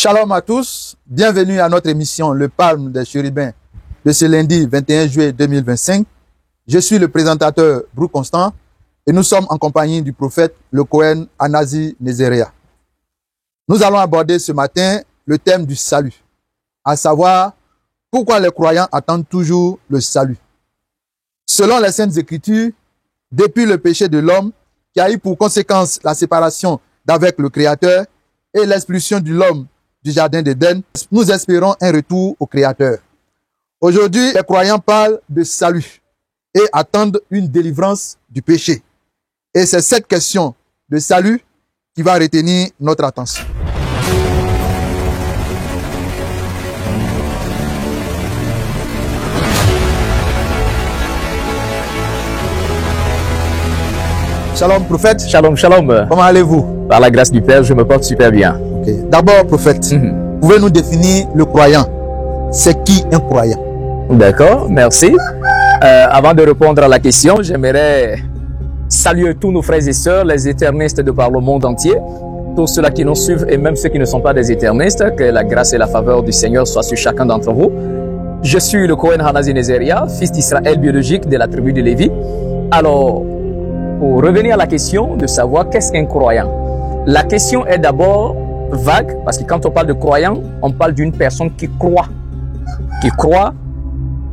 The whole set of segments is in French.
Shalom à tous, bienvenue à notre émission Le Palme des Chérubins de ce lundi 21 juillet 2025. Je suis le présentateur Brou Constant et nous sommes en compagnie du prophète le Cohen Hanazi Nezeria. Nous allons aborder ce matin le thème du salut, à savoir pourquoi les croyants attendent toujours le salut. Selon les Saintes Écritures, depuis le péché de l'homme qui a eu pour conséquence la séparation d'avec le Créateur et l'expulsion de l'homme du jardin d'Éden, nous espérons un retour au Créateur. Aujourd'hui, les croyants parlent de salut et attendent une délivrance du péché. Et c'est cette question de salut qui va retenir notre attention. Shalom, prophète. Shalom, shalom. Comment allez-vous? Par la grâce du Père, je me porte super bien. Okay. D'abord, prophète, pouvez-nous définir le croyant? C'est qui un croyant? D'accord, merci. Avant de répondre à la question, j'aimerais saluer tous nos frères et sœurs, les éternistes de par le monde entier, tous ceux-là qui nous suivent et même ceux qui ne sont pas des éternistes, que la grâce et la faveur du Seigneur soient sur chacun d'entre vous. Je suis le Cohen Hanazi Nezeria, fils d'Israël biologique de la tribu de Lévi. Alors, pour revenir à la question de savoir qu'est-ce qu'un croyant, la question est d'abord vague, parce que quand on parle de croyant, on parle d'une personne qui croit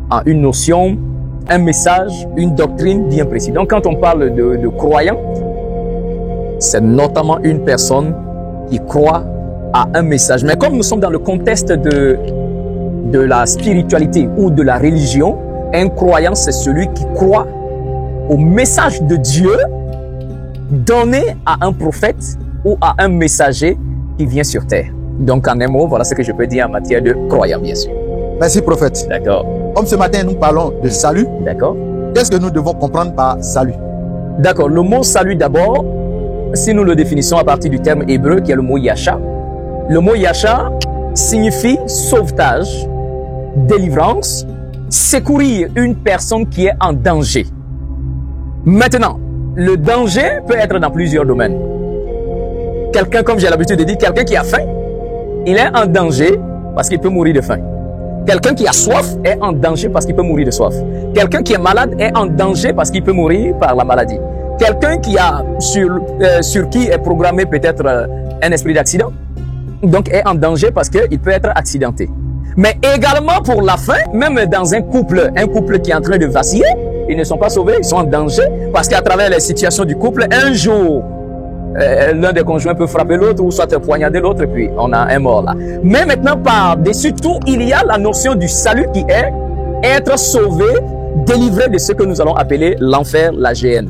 en une notion, un message, une doctrine bien précise. Donc quand on parle de croyant, c'est notamment une personne qui croit à un message. Mais comme nous sommes dans le contexte de la spiritualité ou de la religion, un croyant, c'est celui qui croit au message de Dieu donné à un prophète ou à un messager qui vient sur terre. Donc en un mot, voilà ce que je peux dire en matière de croyant, bien sûr. Merci, prophète. D'accord. Comme ce matin, nous parlons de salut. D'accord. Qu'est-ce que nous devons comprendre par salut? D'accord. Le mot salut d'abord, si nous le définissons à partir du terme hébreu qui est le mot Yasha. Le mot Yasha signifie sauvetage, délivrance, secourir une personne qui est en danger. Maintenant, le danger peut être dans plusieurs domaines. Quelqu'un, comme j'ai l'habitude de dire, quelqu'un qui a faim, il est en danger parce qu'il peut mourir de faim. Quelqu'un qui a soif est en danger parce qu'il peut mourir de soif. Quelqu'un qui est malade est en danger parce qu'il peut mourir par la maladie. Quelqu'un qui a sur qui est programmé peut-être un esprit d'accident, donc est en danger parce qu'il peut être accidenté. Mais également pour la faim, même dans un couple qui est en train de vaciller, ils ne sont pas sauvés, ils sont en danger parce qu'à travers les situations du couple, un jour, l'un des conjoints peut frapper l'autre ou soit poignarder l'autre et puis on a un mort là. Mais maintenant, par-dessus tout, il y a la notion du salut qui est être sauvé, délivré de ce que nous allons appeler l'enfer, la géhenne.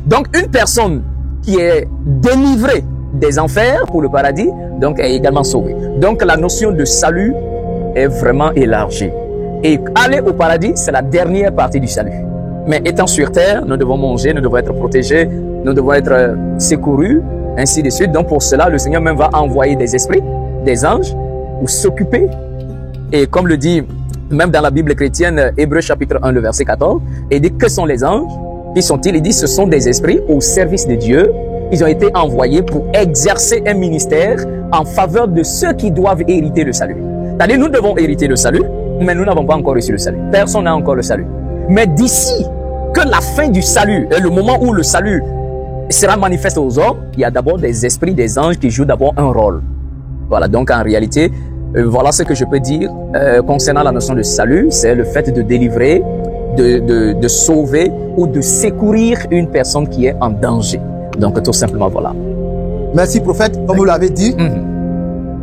Donc une personne qui est délivrée des enfers pour le paradis, donc est également sauvée. Donc la notion de salut est vraiment élargie. Et aller au paradis, c'est la dernière partie du salut. Mais étant sur terre, nous devons manger, nous devons être protégés, nous devons être secourus, ainsi de suite. Donc pour cela, le Seigneur même va envoyer des esprits, des anges, pour s'occuper. Et comme le dit même dans la Bible chrétienne, Hébreux chapitre 1, le verset 14, il dit que sont les anges? Qui sont-ils? Il dit ce sont des esprits au service de Dieu. Ils ont été envoyés pour exercer un ministère en faveur de ceux qui doivent hériter le salut. C'est-à-dire nous devons hériter le salut, mais nous n'avons pas encore reçu le salut. Personne n'a encore le salut. Mais d'ici que la fin du salut est le moment où le salut sera manifeste aux hommes, il y a d'abord des esprits, des anges qui jouent d'abord un rôle. Voilà, donc en réalité, voilà ce que je peux dire concernant la notion de salut, c'est le fait de délivrer, de sauver ou de secourir une personne qui est en danger. Donc tout simplement, voilà. Merci, prophète. Comme vous l'avez dit,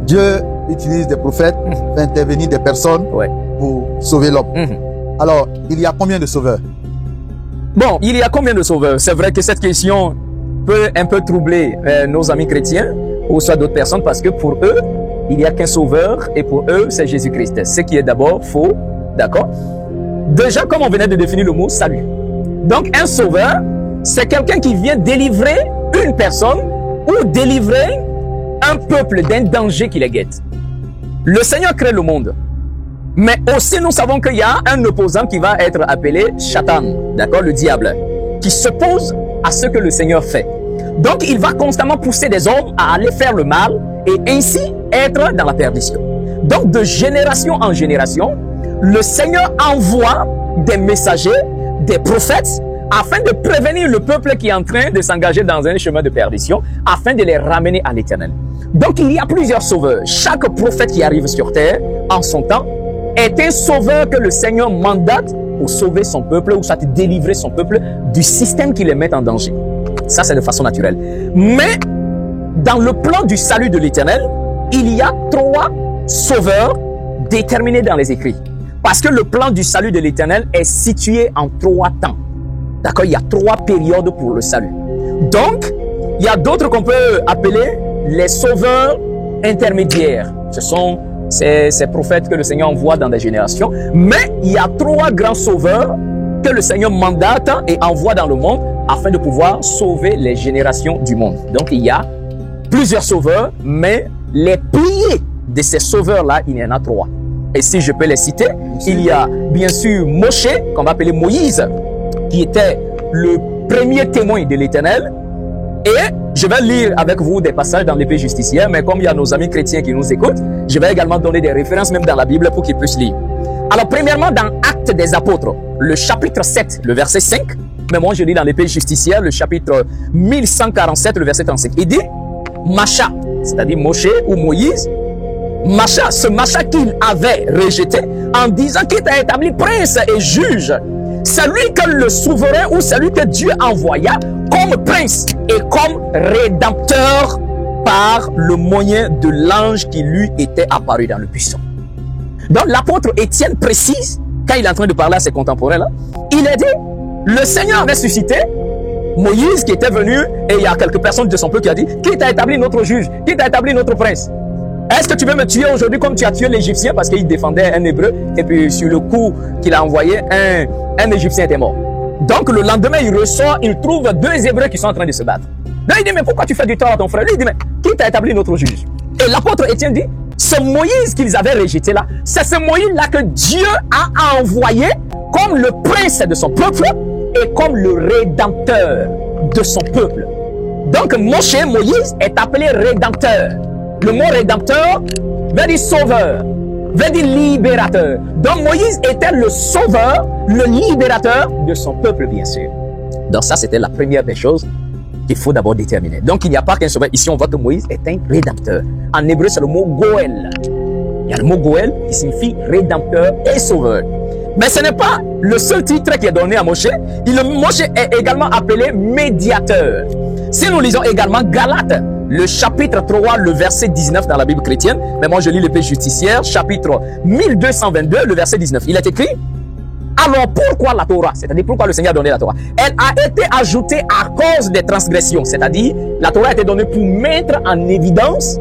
Dieu utilise des prophètes pour intervenir des personnes pour sauver l'homme. Alors, il y a combien de sauveurs? Bon, il y a combien de sauveurs? C'est vrai que cette question peut un peu troubler nos amis chrétiens ou soit d'autres personnes parce que pour eux, il n'y a qu'un sauveur et pour eux, c'est Jésus-Christ. Ce qui est d'abord faux, d'accord? Déjà, comme on venait de définir le mot salut. Donc, un sauveur, c'est quelqu'un qui vient délivrer une personne ou délivrer un peuple d'un danger qui les guette. Le Seigneur crée le monde. Mais aussi, nous savons qu'il y a un opposant qui va être appelé Satan, d'accord, le diable, qui s'oppose à ce que le Seigneur fait. Donc, il va constamment pousser des hommes à aller faire le mal et ainsi être dans la perdition. Donc, de génération en génération, le Seigneur envoie des messagers, des prophètes, afin de prévenir le peuple qui est en train de s'engager dans un chemin de perdition, afin de les ramener à l'Éternel. Donc, il y a plusieurs sauveurs. Chaque prophète qui arrive sur terre, en son temps, est un sauveur que le Seigneur mandate pour sauver son peuple, ou soit délivrer son peuple du système qui les met en danger. Ça, c'est de façon naturelle. Mais, dans le plan du salut de l'Éternel, il y a 3 sauveurs déterminés dans les Écrits. Parce que le plan du salut de l'Éternel est situé en 3 temps. D'accord? Il y a 3 périodes pour le salut. Donc, il y a d'autres qu'on peut appeler les sauveurs intermédiaires. Ce sont ces prophètes que le Seigneur envoie dans des générations. Mais il y a 3 grands sauveurs que le Seigneur mandate et envoie dans le monde afin de pouvoir sauver les générations du monde. Donc, il y a plusieurs sauveurs, mais les piliers de ces sauveurs-là, il y en a 3. Et si je peux les citer, il y a bien sûr Moshe, qu'on va appeler Moïse, qui était le premier témoin de l'Éternel. Et je vais lire avec vous des passages dans l'épée justicière, mais comme il y a nos amis chrétiens qui nous écoutent, je vais également donner des références même dans la Bible pour qu'ils puissent lire. Alors premièrement, dans Actes des Apôtres, le chapitre 7, le verset 5, mais moi je lis dans l'épée justicière, le chapitre 1147, le verset 35. Il dit, Macha, c'est-à-dire Moshe ou Moïse, Macha, ce Macha qu'il avait rejeté en disant qu'il t'a établi prince et juge, celui que le souverain ou celui que Dieu envoya comme prince et comme rédempteur par le moyen de l'ange qui lui était apparu dans le buisson. Donc l'apôtre Étienne précise, quand il est en train de parler à ses contemporains là, il a dit, le Seigneur avait suscité Moïse qui était venu, et il y a quelques personnes de son peuple qui a dit, qui t'a établi notre juge, qui t'a établi notre prince. Est-ce que tu veux me tuer aujourd'hui comme tu as tué l'Égyptien parce qu'il défendait un Hébreu et puis sur le coup qu'il a envoyé, un Égyptien était mort. Donc le lendemain il ressort, il trouve 2 Hébreux qui sont en train de se battre. Là il dit mais pourquoi tu fais du tort à ton frère? Lui il dit mais qui t'a établi notre juge? Et l'apôtre Étienne dit ce Moïse qu'ils avaient rejeté là, c'est ce Moïse là que Dieu a envoyé comme le prince de son peuple et comme le rédempteur de son peuple. Donc Moïse est appelé rédempteur. Le mot rédempteur veut dire sauveur, veut dire libérateur. Donc Moïse était le sauveur, le libérateur de son peuple, bien sûr. Donc ça, c'était la première des choses qu'il faut d'abord déterminer. Donc il n'y a pas qu'un sauveur. Ici, on voit que Moïse est un rédempteur. En hébreu, c'est le mot Goël. Il y a le mot Goël qui signifie rédempteur et sauveur. Mais ce n'est pas le seul titre qui est donné à Moshe. Moshe est également appelé médiateur. Si nous lisons également Galates, le chapitre 3, le verset 19 dans la Bible chrétienne, mais moi je lis l'épée justicière, chapitre 1222, le verset 19. Il est écrit, alors pourquoi la Torah, c'est-à-dire pourquoi le Seigneur a donné la Torah? Elle a été ajoutée à cause des transgressions, c'est-à-dire la Torah a été donnée pour mettre en évidence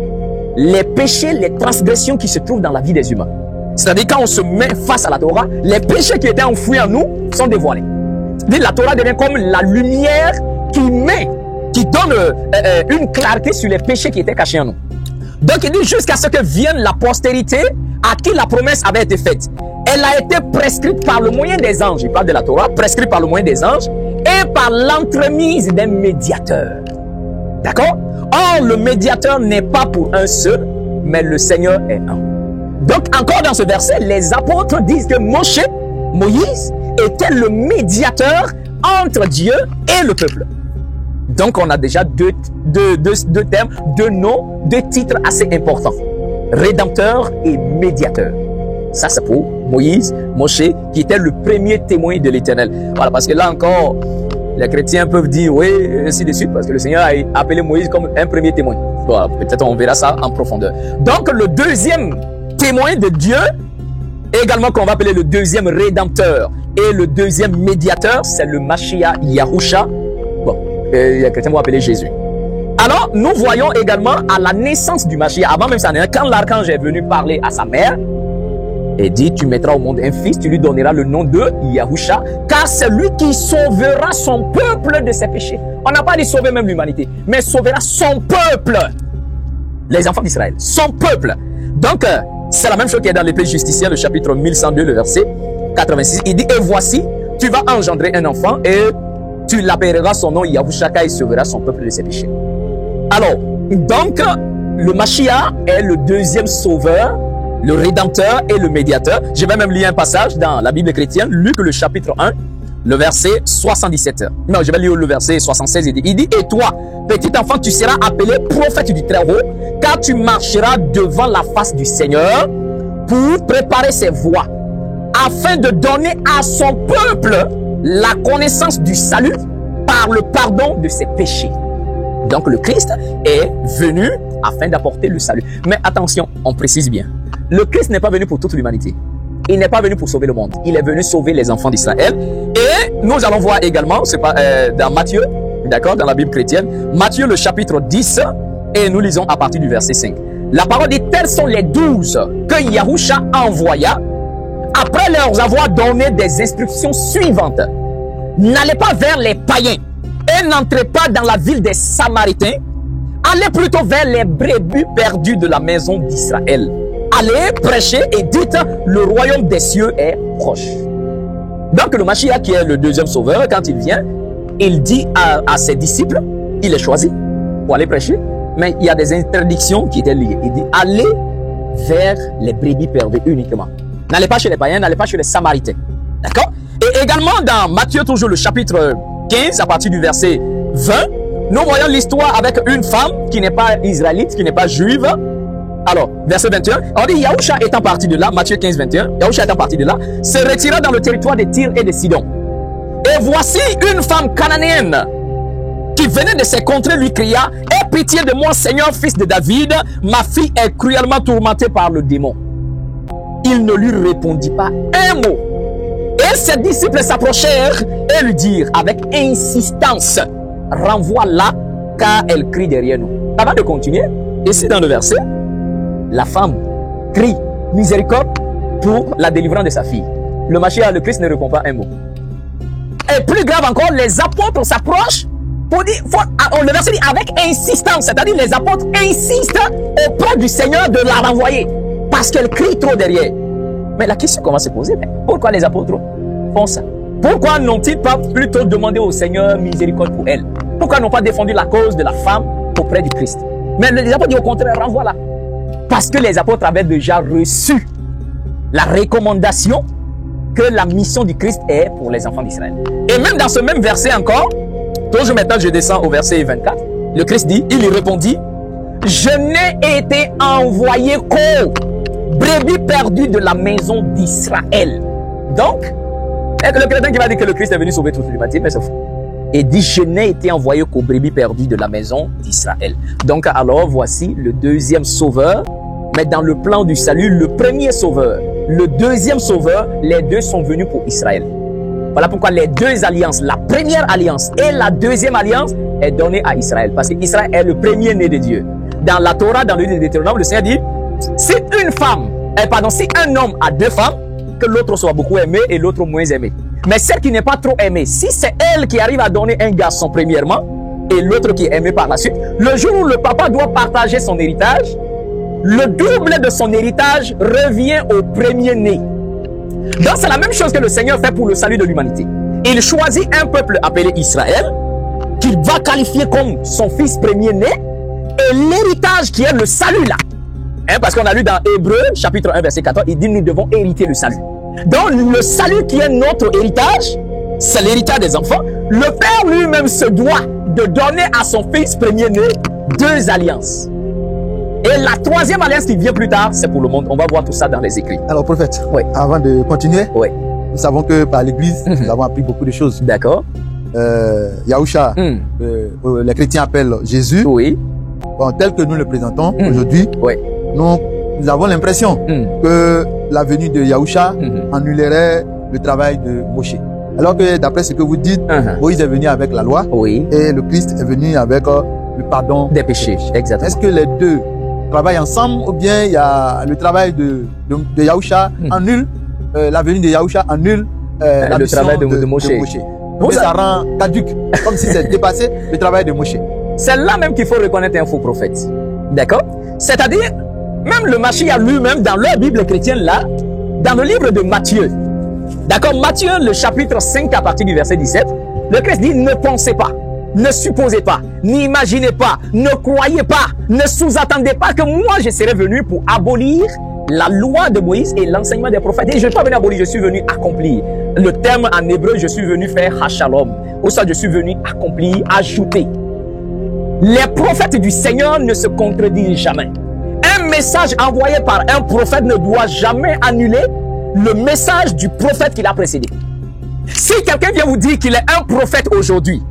les péchés, les transgressions qui se trouvent dans la vie des humains. C'est-à-dire quand on se met face à la Torah, les péchés qui étaient enfouis en nous sont dévoilés. C'est-à-dire la Torah devient comme la lumière qui donne une clarté sur les péchés qui étaient cachés en nous. Donc il dit jusqu'à ce que vienne la postérité à qui la promesse avait été faite. Elle a été prescrite par le moyen des anges. Il parle de la Torah, prescrite par le moyen des anges et par l'entremise d'un médiateur. D'accord? Or, le médiateur n'est pas pour un seul, mais le Seigneur est un. Donc encore dans ce verset, les apôtres disent que Moïse était le médiateur entre Dieu et le peuple. Donc on a déjà deux termes, 2 noms, 2 titres assez importants. Rédempteur et médiateur. Ça c'est pour Moïse, Moshe, qui était le premier témoin de l'Éternel. Voilà, parce que là encore, les chrétiens peuvent dire oui, ainsi de suite, parce que le Seigneur a appelé Moïse comme un premier témoin. Voilà, peut-être on verra ça en profondeur. Donc le deuxième témoin de Dieu, également qu'on va appeler le deuxième rédempteur et le deuxième médiateur, c'est le Mashiach Yahusha. Bon, les chrétiens vont appeler Jésus. Alors, nous voyons également à la naissance du Mashiach, avant même sa naissance, quand l'archange est venu parler à sa mère, et dit, tu mettras au monde un fils, tu lui donneras le nom de Yahusha, car c'est lui qui sauvera son peuple de ses péchés. On n'a pas dit sauver même l'humanité, mais sauvera son peuple, les enfants d'Israël, son peuple. Donc, c'est la même chose qui est dans l'épée justicière, le chapitre 1102, le verset 86. Il dit, et voici, tu vas engendrer un enfant et tu l'appelleras son nom Yahusha, car il sauvera son peuple de ses péchés. Alors, donc, le Mashiach est le deuxième sauveur, le rédempteur et le médiateur. Je vais même lire un passage dans la Bible chrétienne, Luc le chapitre 1, le verset 77. Non, je vais lire le verset 76. Il dit, et toi, petit enfant, tu seras appelé prophète du Très-Haut, car tu marcheras devant la face du Seigneur pour préparer ses voies, afin de donner à son peuple la connaissance du salut par le pardon de ses péchés. Donc le Christ est venu afin d'apporter le salut. Mais attention, on précise bien. Le Christ n'est pas venu pour toute l'humanité. Il n'est pas venu pour sauver le monde. Il est venu sauver les enfants d'Israël. Et nous allons voir également, c'est pas dans Matthieu, d'accord, dans la Bible chrétienne, Matthieu le chapitre 10, et nous lisons à partir du verset 5. La parole dit, tels sont les 12 que Yahusha envoya après leur avoir donné des instructions suivantes. N'allez pas vers les païens et n'entrez pas dans la ville des Samaritains. Allez plutôt vers les brebis perdues de la maison d'Israël. Allez prêcher et dites, le royaume des cieux est proche. Donc le Mashiach, qui est le deuxième sauveur, quand il vient, il dit à ses disciples, il est choisi pour aller prêcher, mais il y a des interdictions qui étaient liées. Il dit, allez vers les brebis perdues uniquement. N'allez pas chez les païens, n'allez pas chez les Samaritains. D'accord? Et également dans Matthieu, toujours le chapitre 15, à partir du verset 20, nous voyons l'histoire avec une femme qui n'est pas israélite, qui n'est pas juive. Alors, verset 21, on dit, Yahusha étant parti de là, Matthieu 15, 21, Yahusha étant parti de là, se retira dans le territoire de Tyr et de Sidon. Et voici une femme cananéenne qui venait de ces contrées lui cria, « Aie pitié de moi, Seigneur, fils de David, ma fille est cruellement tourmentée par le démon. » Il ne lui répondit pas un mot. Et ses disciples s'approchèrent et lui dirent avec insistance, « Renvoie-la, car elle crie derrière nous. » Avant de continuer, ici dans le verset, la femme crie miséricorde pour la délivrance de sa fille. Le Mashiach, le Christ, ne répond pas un mot. Et plus grave encore, les apôtres s'approchent pour dire, le verset dit avec insistance, c'est-à-dire les apôtres insistent auprès du Seigneur de la renvoyer parce qu'elle crie trop derrière. Mais la question commence à se poser, mais pourquoi les apôtres font ça? Pourquoi n'ont-ils pas plutôt demandé au Seigneur miséricorde pour elle? Pourquoi n'ont pas défendu la cause de la femme auprès du Christ? Mais les apôtres disent au contraire, renvoie-la. Parce que les apôtres avaient déjà reçu la recommandation que la mission du Christ est pour les enfants d'Israël. Et même dans ce même verset encore, toujours maintenant je descends au verset 24, le Christ dit, il lui répondit, « Je n'ai été envoyé qu'aux brebis perdues de la maison d'Israël. » Donc, le chrétien qui va dire que le Christ est venu sauver toute l'humanité, mais c'est faux. Et dit, je n'ai été envoyé qu'aux brebis perdues de la maison d'Israël. Donc alors, voici le deuxième sauveur, mais dans le plan du salut, le premier sauveur, le deuxième sauveur, les deux sont venus pour Israël. Voilà pourquoi les deux alliances, la première alliance et la deuxième alliance est donnée à Israël. Parce qu'Israël est le premier né de Dieu. Dans la Torah, dans le livre de Deutéronome, le Seigneur dit, si si un homme a deux femmes, que l'autre soit beaucoup aimé et l'autre moins aimé. Mais celle qui n'est pas trop aimée, si c'est elle qui arrive à donner un garçon premièrement, et l'autre qui est aimé par la suite, le jour où le papa doit partager son héritage, le double de son héritage revient au premier-né. Donc c'est la même chose que le Seigneur fait pour le salut de l'humanité. Il choisit un peuple appelé Israël, qu'il va qualifier comme son fils premier-né, et l'héritage qui est le salut là. Parce qu'on a lu dans Hébreux, chapitre 1, verset 14, il dit nous devons hériter le salut. Donc le salut qui est notre héritage, c'est l'héritage des enfants. Le Père lui-même se doit de donner à son fils premier-né deux alliances. Et la troisième alliance qui vient plus tard, c'est pour le monde. On va voir tout ça dans les écrits. Alors prophète, oui. Avant de continuer, oui. Nous savons que par l'église, nous avons appris beaucoup de choses. D'accord. Yahusha, les chrétiens appellent Jésus. Oui. Bon, tel que nous le présentons aujourd'hui, oui. Nous avons l'impression que la venue de Yahusha annulerait le travail de Moshe. Alors que d'après ce que vous dites, Moïse est venu avec la loi et le Christ est venu avec le pardon des péchés. Exactement. Est-ce que les deux travaillent ensemble ou bien il y a le travail de Yahusha annule, la venue de Yahusha annule le travail de Moshe. Mais ça rend caduque, comme si c'était dépassé le travail de Moshe. C'est là même qu'il faut reconnaître un faux prophète. D'accord? C'est-à-dire, même le Mashiach lui-même, dans leur Bible chrétienne là, dans le livre de Matthieu, d'accord, Matthieu, le chapitre 5 à partir du verset 17, le Christ dit, ne pensez pas Ne supposez pas, n'imaginez pas, ne croyez pas, ne sous-attendez pas que moi je serai venu pour abolir la loi de Moïse et l'enseignement des prophètes. Et je ne suis pas venu abolir, je suis venu accomplir. Le terme en hébreu, je suis venu faire hachalom. Ou ça, je suis venu accomplir, ajouter. Les prophètes du Seigneur ne se contredisent jamais. Un message envoyé par un prophète ne doit jamais annuler le message du prophète qui l'a précédé. Si quelqu'un vient vous dire qu'il est un prophète aujourd'hui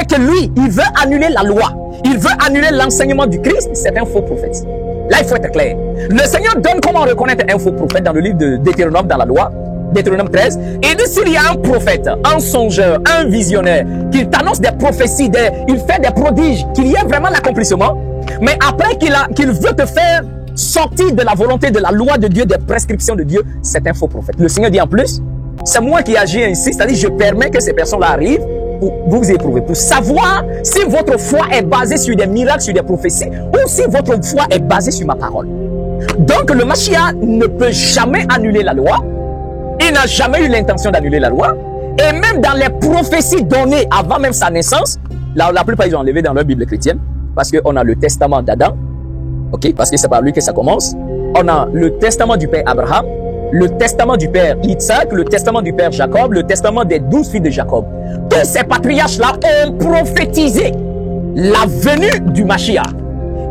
et que lui, il veut annuler la loi, il veut annuler l'enseignement du Christ, c'est un faux prophète. Là, il faut être clair. Le Seigneur donne comment reconnaître un faux prophète dans le livre de Deutéronome, dans la loi, Deutéronome 13. Et dit, s'il y a un prophète, un songeur, un visionnaire, qu'il t'annonce des prophéties, il fait des prodiges, qu'il y ait vraiment l'accomplissement, mais après qu'il veut te faire sortir de la volonté de la loi de Dieu, des prescriptions de Dieu, c'est un faux prophète. Le Seigneur dit en plus, c'est moi qui agis ainsi, c'est-à-dire je permets que ces personnes-là arrivent pour vous éprouver, pour savoir si votre foi est basée sur des miracles, sur des prophéties, ou si votre foi est basée sur ma parole. Donc le Mashiach ne peut jamais annuler la loi, il n'a jamais eu l'intention d'annuler la loi, et même dans les prophéties données avant même sa naissance, la plupart ils ont enlevé dans leur Bible chrétienne, parce qu'on a le testament d'Adam, ok, parce que c'est par lui que ça commence, on a le testament du père Abraham, le testament du père Isaac, le testament du père Jacob, le testament des 12 filles de Jacob. Tous ces patriarches-là ont prophétisé la venue du Mashiach.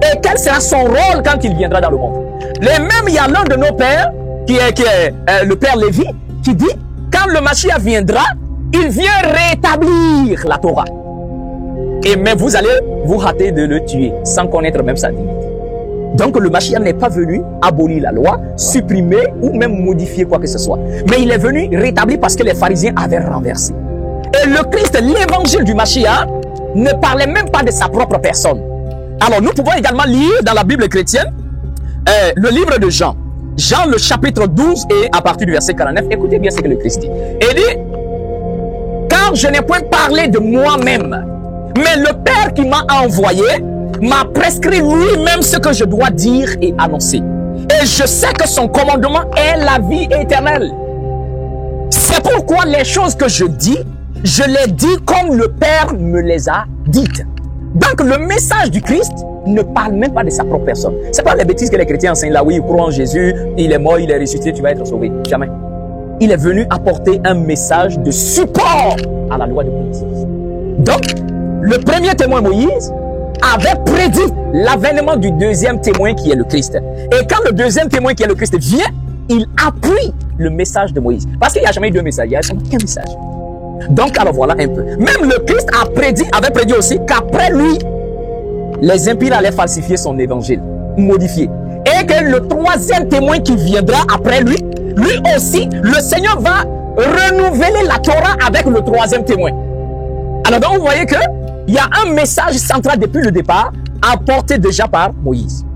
Et quel sera son rôle quand il viendra dans le monde. Et même il y a l'un de nos pères, qui est le père Lévi, qui dit, quand le Mashiach viendra, il vient rétablir la Torah. Et mais vous allez vous rater de le tuer, sans connaître même sa dignité. Donc le Mashiach n'est pas venu abolir la loi, supprimer ou même modifier quoi que ce soit. Mais il est venu rétablir parce que les pharisiens avaient renversé. Et le Christ, l'évangile du Mashiach, ne parlait même pas de sa propre personne. Alors nous pouvons également lire dans la Bible chrétienne le livre de Jean. Jean le chapitre 12 et à partir du verset 49, écoutez bien ce que le Christ dit. Il dit, car je n'ai point parlé de moi-même, mais le Père qui m'a envoyé m'a prescrit lui-même ce que je dois dire et annoncer. Et je sais que son commandement est la vie éternelle. C'est pourquoi les choses que je dis, je les dis comme le Père me les a dites. Donc le message du Christ ne parle même pas de sa propre personne. C'est pas les bêtises que les chrétiens enseignent là, oui, ils croient en Jésus, il est mort, il est ressuscité, tu vas être sauvé. Jamais. Il est venu apporter un message de support à la loi de Moïse. Donc, le premier témoin Moïse avait prédit l'avènement du deuxième témoin qui est le Christ. Et quand le deuxième témoin qui est le Christ vient, il appuie le message de Moïse. Parce qu'il n'y a jamais eu deux messages, il n'y a jamais qu'un message. Donc, alors voilà un peu. Même le Christ avait prédit aussi qu'après lui, les impies allaient falsifier son évangile, modifier. Et que le troisième témoin qui viendra après lui, lui aussi, le Seigneur va renouveler la Torah avec le troisième témoin. Alors donc, vous voyez que il y a un message central depuis le départ, apporté déjà par Moïse.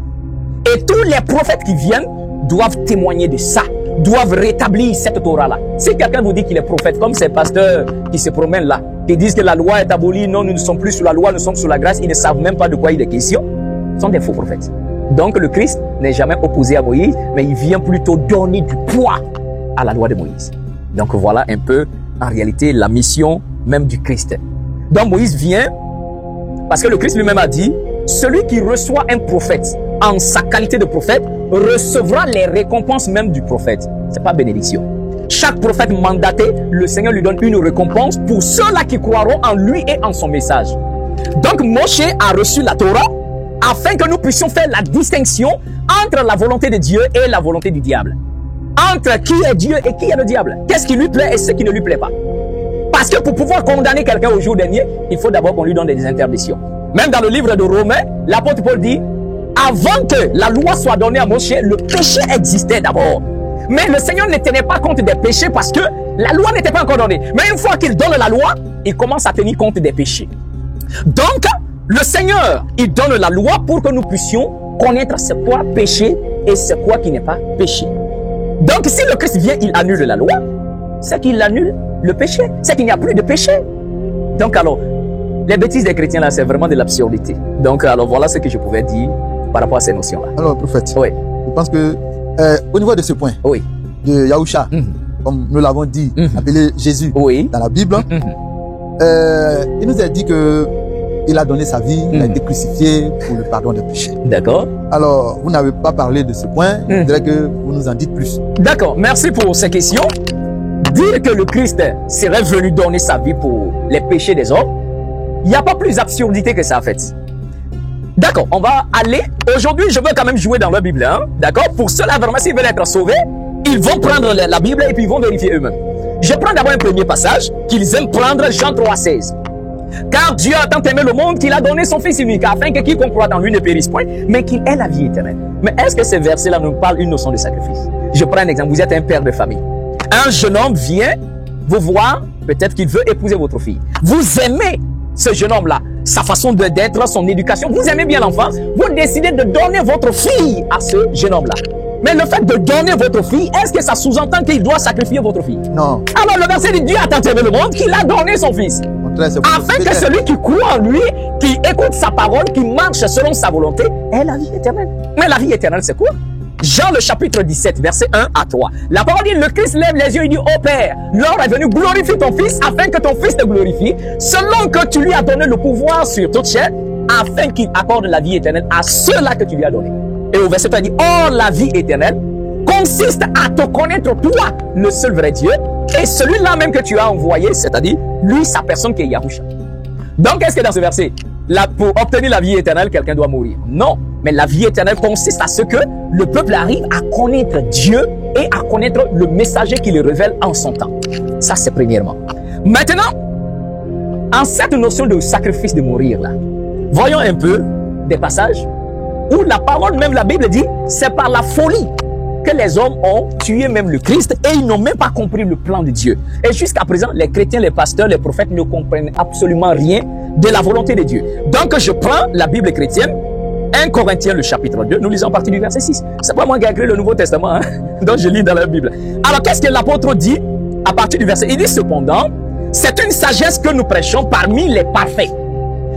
Et tous les prophètes qui viennent doivent témoigner de ça, doivent rétablir cette Torah-là. Si quelqu'un vous dit qu'il est prophète, comme ces pasteurs qui se promènent là, qui disent que la loi est abolie, non, nous ne sommes plus sous la loi, nous sommes sous la grâce, ils ne savent même pas de quoi il est question, ce sont des faux prophètes. Donc le Christ n'est jamais opposé à Moïse, mais il vient plutôt donner du poids à la loi de Moïse. Donc voilà un peu, en réalité, la mission même du Christ. Donc Moïse vient, parce que le Christ lui-même a dit, celui qui reçoit un prophète en sa qualité de prophète recevra les récompenses même du prophète. C'est pas bénédiction. Chaque prophète mandaté, le Seigneur lui donne une récompense pour ceux-là qui croiront en lui et en son message. Donc Moshe a reçu la Torah afin que nous puissions faire la distinction entre la volonté de Dieu et la volonté du diable. Entre qui est Dieu et qui est le diable. Qu'est-ce qui lui plaît et ce qui ne lui plaît pas. Parce que pour pouvoir condamner quelqu'un au jour dernier, il faut d'abord qu'on lui donne des interdictions. Même dans le livre de Romains, l'apôtre Paul dit, avant que la loi soit donnée à Moshe, le péché existait d'abord. Mais le Seigneur ne tenait pas compte des péchés parce que la loi n'était pas encore donnée. Mais une fois qu'il donne la loi, il commence à tenir compte des péchés. Donc, le Seigneur, il donne la loi pour que nous puissions connaître c'est quoi péché et c'est quoi qui n'est pas péché. Donc, si le Christ vient, il annule la loi, c'est qu'il annule le péché, c'est qu'il n'y a plus de péché. Donc alors, les bêtises des chrétiens là, c'est vraiment de l'absurdité. Donc alors voilà ce que je pouvais dire par rapport à ces notions là. Alors prophète, oui. Je pense que au niveau de ce point, oui, de Yahusha, comme nous l'avons dit, appelé Jésus dans la Bible, il nous a dit que il a donné sa vie, il a été crucifié pour le pardon des péchés. D'accord. Alors, vous n'avez pas parlé de ce point, je voudrais que vous nous en dites plus. D'accord, merci pour ces questions. Dire que le Christ serait venu donner sa vie pour les péchés des hommes, il n'y a pas plus d'absurdité que ça en fait. D'accord, on va aller. Aujourd'hui, je veux quand même jouer dans la Bible. Hein? D'accord. Pour ceux-là, vraiment, s'ils veulent être sauvés, ils vont prendre la Bible et puis ils vont vérifier eux-mêmes. Je prends d'abord un premier passage qu'ils aiment prendre, Jean 3,16. Car Dieu a tant aimé le monde qu'il a donné son Fils unique, afin que quiconque croit en lui ne périsse point, mais qu'il ait la vie éternelle. Mais est-ce que ces versets-là nous parlent une notion de sacrifice? Je prends un exemple. Vous êtes un père de famille. Un jeune homme vient vous voir, peut-être qu'il veut épouser votre fille. Vous aimez ce jeune homme-là, sa façon d'être, son éducation. Vous aimez bien l'enfant. Vous décidez de donner votre fille à ce jeune homme-là. Mais le fait de donner votre fille, est-ce que ça sous-entend qu'il doit sacrifier votre fille? Non. Alors le verset dit, Dieu a tant aimé le monde qu'il a donné son Fils. Afin que celui qui croit en lui, qui écoute sa parole, qui marche selon sa volonté, ait la vie éternelle. Mais la vie éternelle, c'est quoi? Jean le chapitre 17, verset 1 à 3. La parole dit, le Christ lève les yeux et dit, ô Père, l'heure est venue, glorifie ton Fils, afin que ton Fils te glorifie, selon que tu lui as donné le pouvoir sur toute chair, afin qu'il accorde la vie éternelle à ceux-là que tu lui as donné. Et au verset 3, il dit, or la vie éternelle consiste à te connaître toi, le seul vrai Dieu, et celui-là même que tu as envoyé, c'est-à-dire lui, sa personne qui est Yahusha. Donc, est-ce que dans ce verset, pour obtenir la vie éternelle, quelqu'un doit mourir? Non, mais la vie éternelle consiste à ce que le peuple arrive à connaître Dieu et à connaître le messager qui le révèle en son temps. Ça, c'est premièrement. Maintenant, en cette notion de sacrifice de mourir, là, voyons un peu des passages où la parole, même la Bible dit, c'est par la folie que les hommes ont tué même le Christ et ils n'ont même pas compris le plan de Dieu. Et jusqu'à présent, les chrétiens, les pasteurs, les prophètes ne comprennent absolument rien de la volonté de Dieu. Donc, je prends la Bible chrétienne, 1 Corinthiens, le chapitre 2, nous lisons à partir du verset 6. C'est pas moi qui ai écrit le Nouveau Testament, hein, donc je lis dans la Bible. Alors, qu'est-ce que l'apôtre dit à partir du verset? Il dit cependant, c'est une sagesse que nous prêchons parmi les parfaits.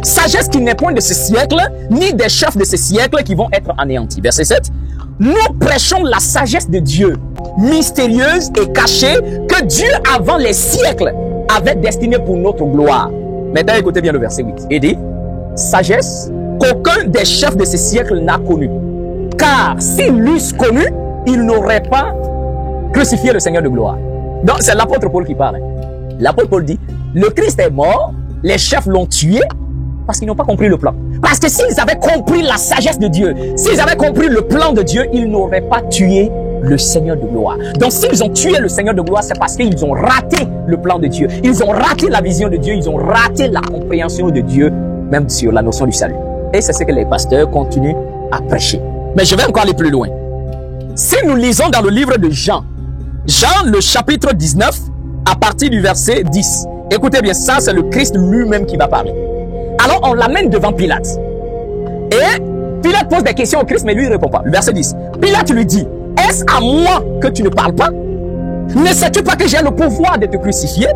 Sagesse qui n'est point de ce siècle, ni des chefs de ce siècle qui vont être anéantis. Verset 7. Nous prêchons la sagesse de Dieu, mystérieuse et cachée, que Dieu, avant les siècles, avait destinée pour notre gloire. Maintenant, écoutez bien le verset 8. Il dit, sagesse qu'aucun des chefs de ce siècle n'a connue. Car s'ils l'eussent connue, ils n'auraient pas crucifié le Seigneur de gloire. Donc, c'est l'apôtre Paul qui parle. L'apôtre Paul dit, le Christ est mort, les chefs l'ont tué, parce qu'ils n'ont pas compris le plan. Parce que s'ils avaient compris la sagesse de Dieu, s'ils avaient compris le plan de Dieu, ils n'auraient pas tué le Seigneur de gloire. Donc s'ils ont tué le Seigneur de gloire, c'est parce qu'ils ont raté le plan de Dieu. Ils ont raté la vision de Dieu, ils ont raté la compréhension de Dieu, même sur la notion du salut. Et c'est ce que les pasteurs continuent à prêcher. Mais je vais encore aller plus loin. Si nous lisons dans le livre de Jean, Jean le chapitre 19, à partir du verset 10. Écoutez bien, ça c'est le Christ lui-même qui va parler. Alors on l'amène devant Pilate. Et Pilate pose des questions au Christ, mais lui il ne répond pas. Le verset 10. Pilate lui dit, est-ce à moi que tu ne parles pas? Ne sais-tu pas que j'ai le pouvoir de te crucifier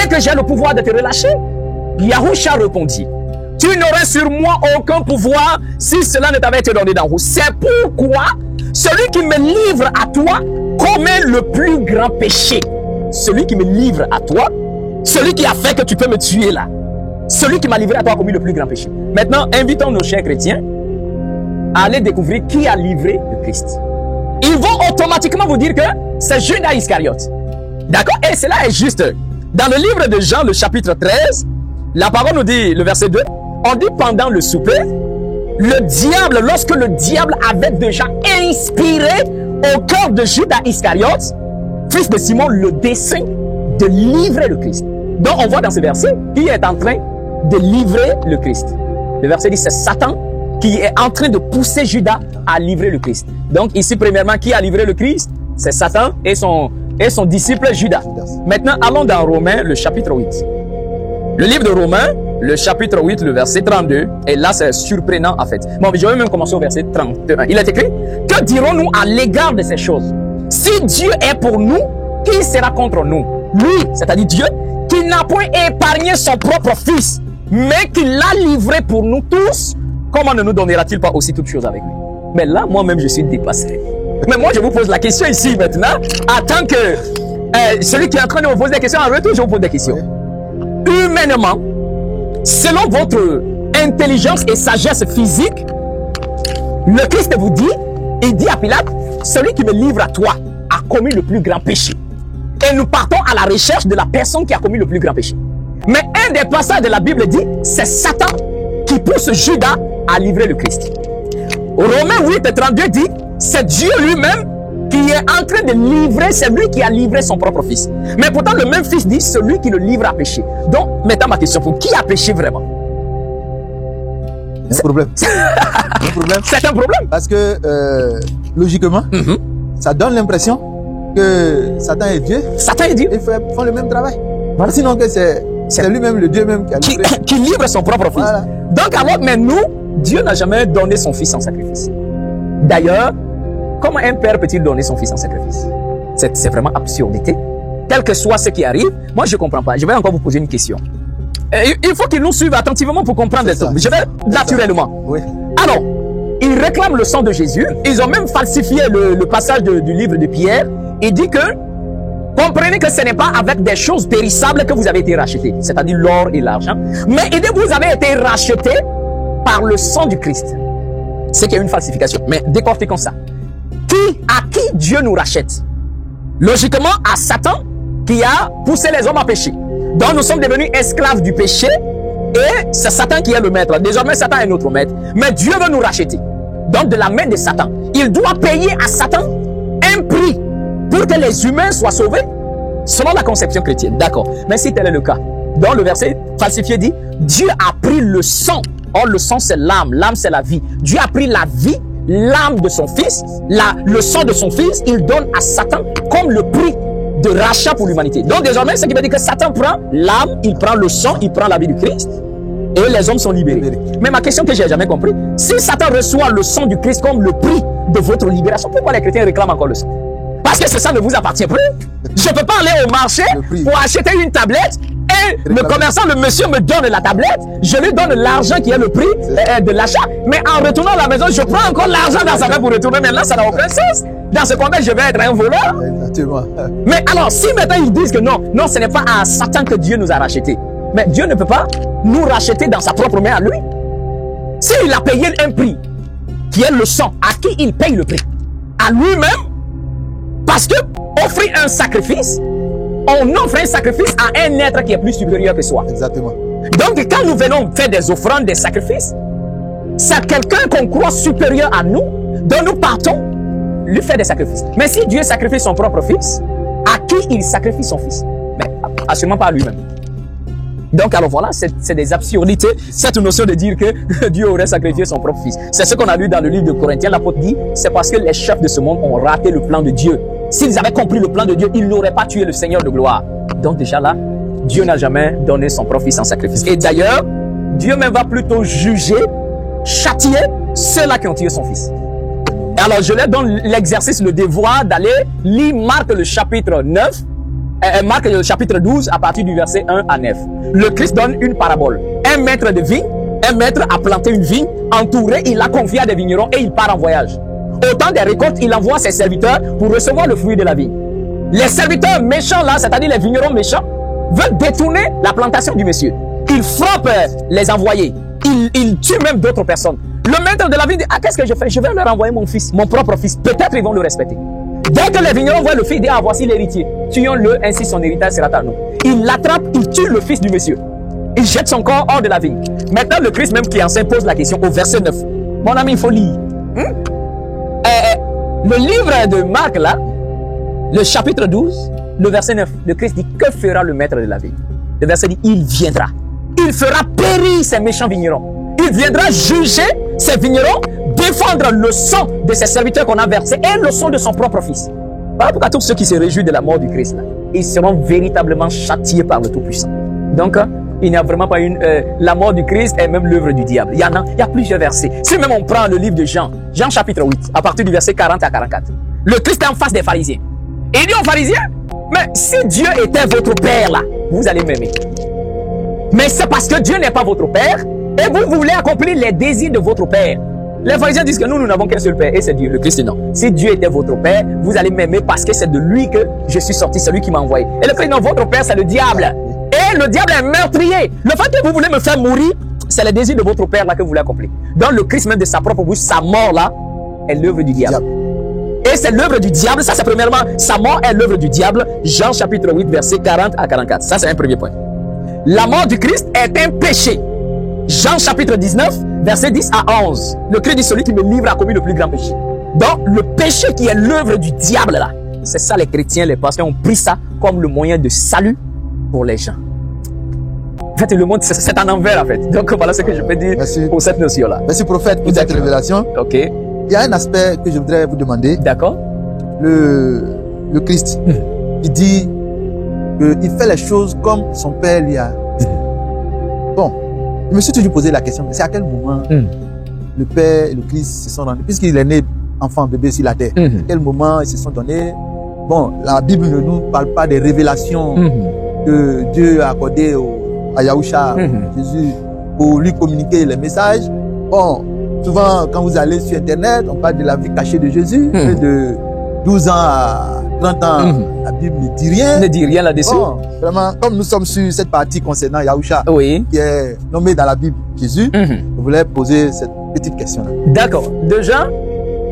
et que j'ai le pouvoir de te relâcher? Yahusha répondit, tu n'aurais sur moi aucun pouvoir si cela ne t'avait été donné d'en haut. C'est pourquoi celui qui me livre à toi commet le plus grand péché. Celui qui me livre à toi, celui qui a fait que tu peux me tuer là, celui qui m'a livré à toi a commis le plus grand péché. Maintenant, invitons nos chers chrétiens à aller découvrir qui a livré le Christ. Ils vont automatiquement vous dire que c'est Judas Iscariote. D'accord? Et cela est juste. Dans le livre de Jean, le chapitre 13, la parole nous dit, le verset 2, on dit pendant le souper, le diable, lorsque le diable avait déjà inspiré au cœur de Judas Iscariote, fils de Simon, le dessein de livrer le Christ. Donc on voit dans ce verset qui est en train de livrer le Christ. Le verset dit, c'est Satan qui est en train de pousser Judas à livrer le Christ. Donc ici, premièrement, qui a livré le Christ? C'est Satan et son disciple Judas. Maintenant, allons dans Romains, le chapitre 8. Le livre de Romains, le chapitre 8, le verset 32. Et là, c'est surprenant en fait. Bon, je vais même commencer au verset 31. Il est écrit, que dirons-nous à l'égard de ces choses? Si Dieu est pour nous, qui sera contre nous? Lui, c'est-à-dire Dieu, qui n'a point épargné son propre fils, mais qui l'a livré pour nous tous, comment ne nous donnera-t-il pas aussi toutes choses avec lui? Mais là, moi-même, je suis dépassé. Mais moi, je vous pose la question ici maintenant, en tant que celui qui est en train de vous poser des questions, en retour, je vous pose des questions. Humainement, selon votre intelligence et sagesse physique, le Christ vous dit, il dit à Pilate, celui qui me livre à toi a commis le plus grand péché. Et nous partons à la recherche de la personne qui a commis le plus grand péché. Mais un des passages de la Bible dit, c'est Satan qui pousse Judas à livrer le Christ. Romains 8:32 dit, c'est Dieu lui-même qui est en train de livrer, c'est lui qui a livré son propre fils. Mais pourtant le même fils dit, celui qui le livre a péché. Donc, maintenant ma question, pour qui a péché vraiment? C'est un problème. Un problème. C'est un problème. Parce que, logiquement, ça donne l'impression que Satan est Dieu. Satan est Dieu. Ils font le même travail. Voilà. Sinon que c'est lui-même, le Dieu même qui a livré. Qui livre son propre fils. Voilà. Donc alors, mais nous, Dieu n'a jamais donné son fils en sacrifice. D'ailleurs, comment un père peut-il donner son fils en sacrifice? C'est vraiment absurdité. Quel que soit ce qui arrive, moi je comprends pas. Je vais encore vous poser une question. Il faut qu'ils nous suivent attentivement pour comprendre les trucs. Je vais naturellement. Oui. Alors, ils réclament le sang de Jésus. Ils ont même falsifié le passage du livre de Pierre. Il dit que, comprenez que ce n'est pas avec des choses périssables que vous avez été rachetés, c'est-à-dire l'or et l'argent, mais il dit que vous avez été rachetés par le sang du Christ. C'est qu'il y a une falsification. Mais décortiquons ça. À qui Dieu nous rachète? Logiquement, à Satan qui a poussé les hommes à pécher. Donc nous sommes devenus esclaves du péché et c'est Satan qui est le maître. Désormais, Satan est notre maître. Mais Dieu veut nous racheter. Donc de la main de Satan. Il doit payer à Satan un prix pour que les humains soient sauvés selon la conception chrétienne. D'accord. Mais si tel est le cas, dans le verset falsifié dit, Dieu a pris le sang. Or le sang c'est l'âme, l'âme c'est la vie. Dieu a pris la vie, l'âme de son fils, le sang de son fils, il donne à Satan comme le prix de rachat pour l'humanité. Donc désormais, ce qui veut dire que Satan prend l'âme, il prend le sang, il prend la vie du Christ et les hommes sont libérés. Mais ma question que j'ai jamais compris, si Satan reçoit le sang du Christ comme le prix de votre libération, pourquoi les chrétiens réclament encore le sang? Parce que ce sang ne vous appartient plus. Je ne peux pas aller au marché pour acheter une tablette et le commerçant, le monsieur me donne la tablette, je lui donne l'argent qui est le prix de l'achat, mais en retournant à la maison, je prends encore l'argent dans sa main pour retourner. Mais là, ça n'a aucun sens. Dans ce contexte, je vais être un voleur. Exactement. Mais alors, si maintenant ils disent que non, ce n'est pas à Satan que Dieu nous a rachetés. Mais Dieu ne peut pas nous racheter dans sa propre main à lui. S'il a payé un prix, qui est le sang, à qui il paye le prix? À lui-même. Parce que offrir un sacrifice, on offre un sacrifice à un être qui est plus supérieur que soi. Exactement. Donc, quand nous venons faire des offrandes, des sacrifices, c'est quelqu'un qu'on croit supérieur à nous, dont nous partons lui faire des sacrifices. Mais si Dieu sacrifie son propre fils, à qui il sacrifie son fils? Mais absolument pas à lui-même. Donc, alors voilà, c'est des absurdités, cette notion de dire que Dieu aurait sacrifié son propre fils. C'est ce qu'on a lu dans le livre de Corinthiens. L'apôtre dit, c'est parce que les chefs de ce monde ont raté le plan de Dieu. S'ils avaient compris le plan de Dieu, ils n'auraient pas tué le Seigneur de gloire. Donc déjà là, Dieu n'a jamais donné son propre fils en sacrifice. Et d'ailleurs, Dieu même va plutôt juger, châtier ceux-là qui ont tué son fils. Et alors je leur donne l'exercice, le devoir d'aller lire Marc le chapitre 9, Marc le chapitre 12 à partir du verset 1 à 9. Le Christ donne une parabole. Un maître de vigne, un maître a planté une vigne, entouré, il l'a confié à des vignerons et il part en voyage. Au temps des récoltes, il envoie ses serviteurs pour recevoir le fruit de la vigne. Les serviteurs méchants là, c'est-à-dire les vignerons méchants, veulent détourner la plantation du monsieur. Ils frappent les envoyés. Ils tuent même d'autres personnes. Le maître de la vigne dit, ah, qu'est-ce que je fais? Je vais leur envoyer mon fils, mon propre fils. Peut-être ils vont le respecter. Dès que les vignerons voient le fils, ils disent, ah, voici l'héritier. Tuons-le, ainsi son héritage sera à nous. Il l'attrape, il tue le fils du monsieur. Il jette son corps hors de la vigne. Maintenant, le Christ même qui enseigne pose la question au verset 9. Mon ami, il faut lire. Le livre de Marc là, le chapitre 12, le verset 9, le Christ dit, que fera le maître de la vigne? Le verset dit, il viendra. Il fera périr ces méchants vignerons. Il viendra juger ces vignerons, défendre le sang de ses serviteurs qu'on a versé et le sang de son propre fils. Voilà pourquoi tous ceux qui se réjouissent de la mort du Christ là, ils seront véritablement châtiés par le Tout-Puissant. Donc, il n'y a vraiment pas la mort du Christ est même l'œuvre du diable. Il y a plusieurs versets. Si même on prend le livre de Jean, Jean chapitre 8, à partir du verset 40 à 44, le Christ est en face des pharisiens. Et il dit aux pharisiens, mais si Dieu était votre père là, vous allez m'aimer. Mais c'est parce que Dieu n'est pas votre père et vous voulez accomplir les désirs de votre père. Les pharisiens disent que nous n'avons qu'un seul père et c'est Dieu. Le Christ dit non. Si Dieu était votre père, vous allez m'aimer parce que c'est de lui que je suis sorti, c'est lui qui m'a envoyé. Et le Christ dit non, votre père c'est le diable. Et le diable est meurtrier. Le fait que vous voulez me faire mourir, c'est le désir de votre Père là que vous voulez accomplir. Donc le Christ même de sa propre bouche, sa mort là, est l'œuvre du diable. Et c'est l'œuvre du diable, ça c'est premièrement, sa mort est l'œuvre du diable. Jean chapitre 8, verset 40 à 44. Ça c'est un premier point. La mort du Christ est un péché. Jean chapitre 19, verset 10 à 11. Le Christ dit, celui qui me livre a commis le plus grand péché. Donc le péché qui est l'œuvre du diable là, c'est ça les chrétiens, les pasteurs ont pris ça comme le moyen de salut pour les gens. En fait, le monde, c'est en envers en fait. Donc voilà ce que je peux dire pour cette notion-là. Merci prophète pour cette révélation. Ok. Il y a un aspect que je voudrais vous demander. D'accord. Le Christ, il dit qu'il fait les choses comme son Père lui a dit. Bon, je me suis toujours posé la question, c'est à quel moment le Père et le Christ se sont donnés, puisqu'il est né enfant, bébé sur la terre, à quel moment ils se sont donnés? Bon, la Bible ne nous parle pas des révélations que Dieu a accordées à Yahushua, Jésus, pour lui communiquer les messages. Bon, souvent, quand vous allez sur Internet, on parle de la vie cachée de Jésus, de 12 ans à 30 ans. La Bible ne dit rien. Ne dit rien là-dessus. Bon, vraiment, comme nous sommes sur cette partie concernant Yahushua, qui est nommé dans la Bible Jésus, je voulais poser cette petite question-là. D'accord. Déjà,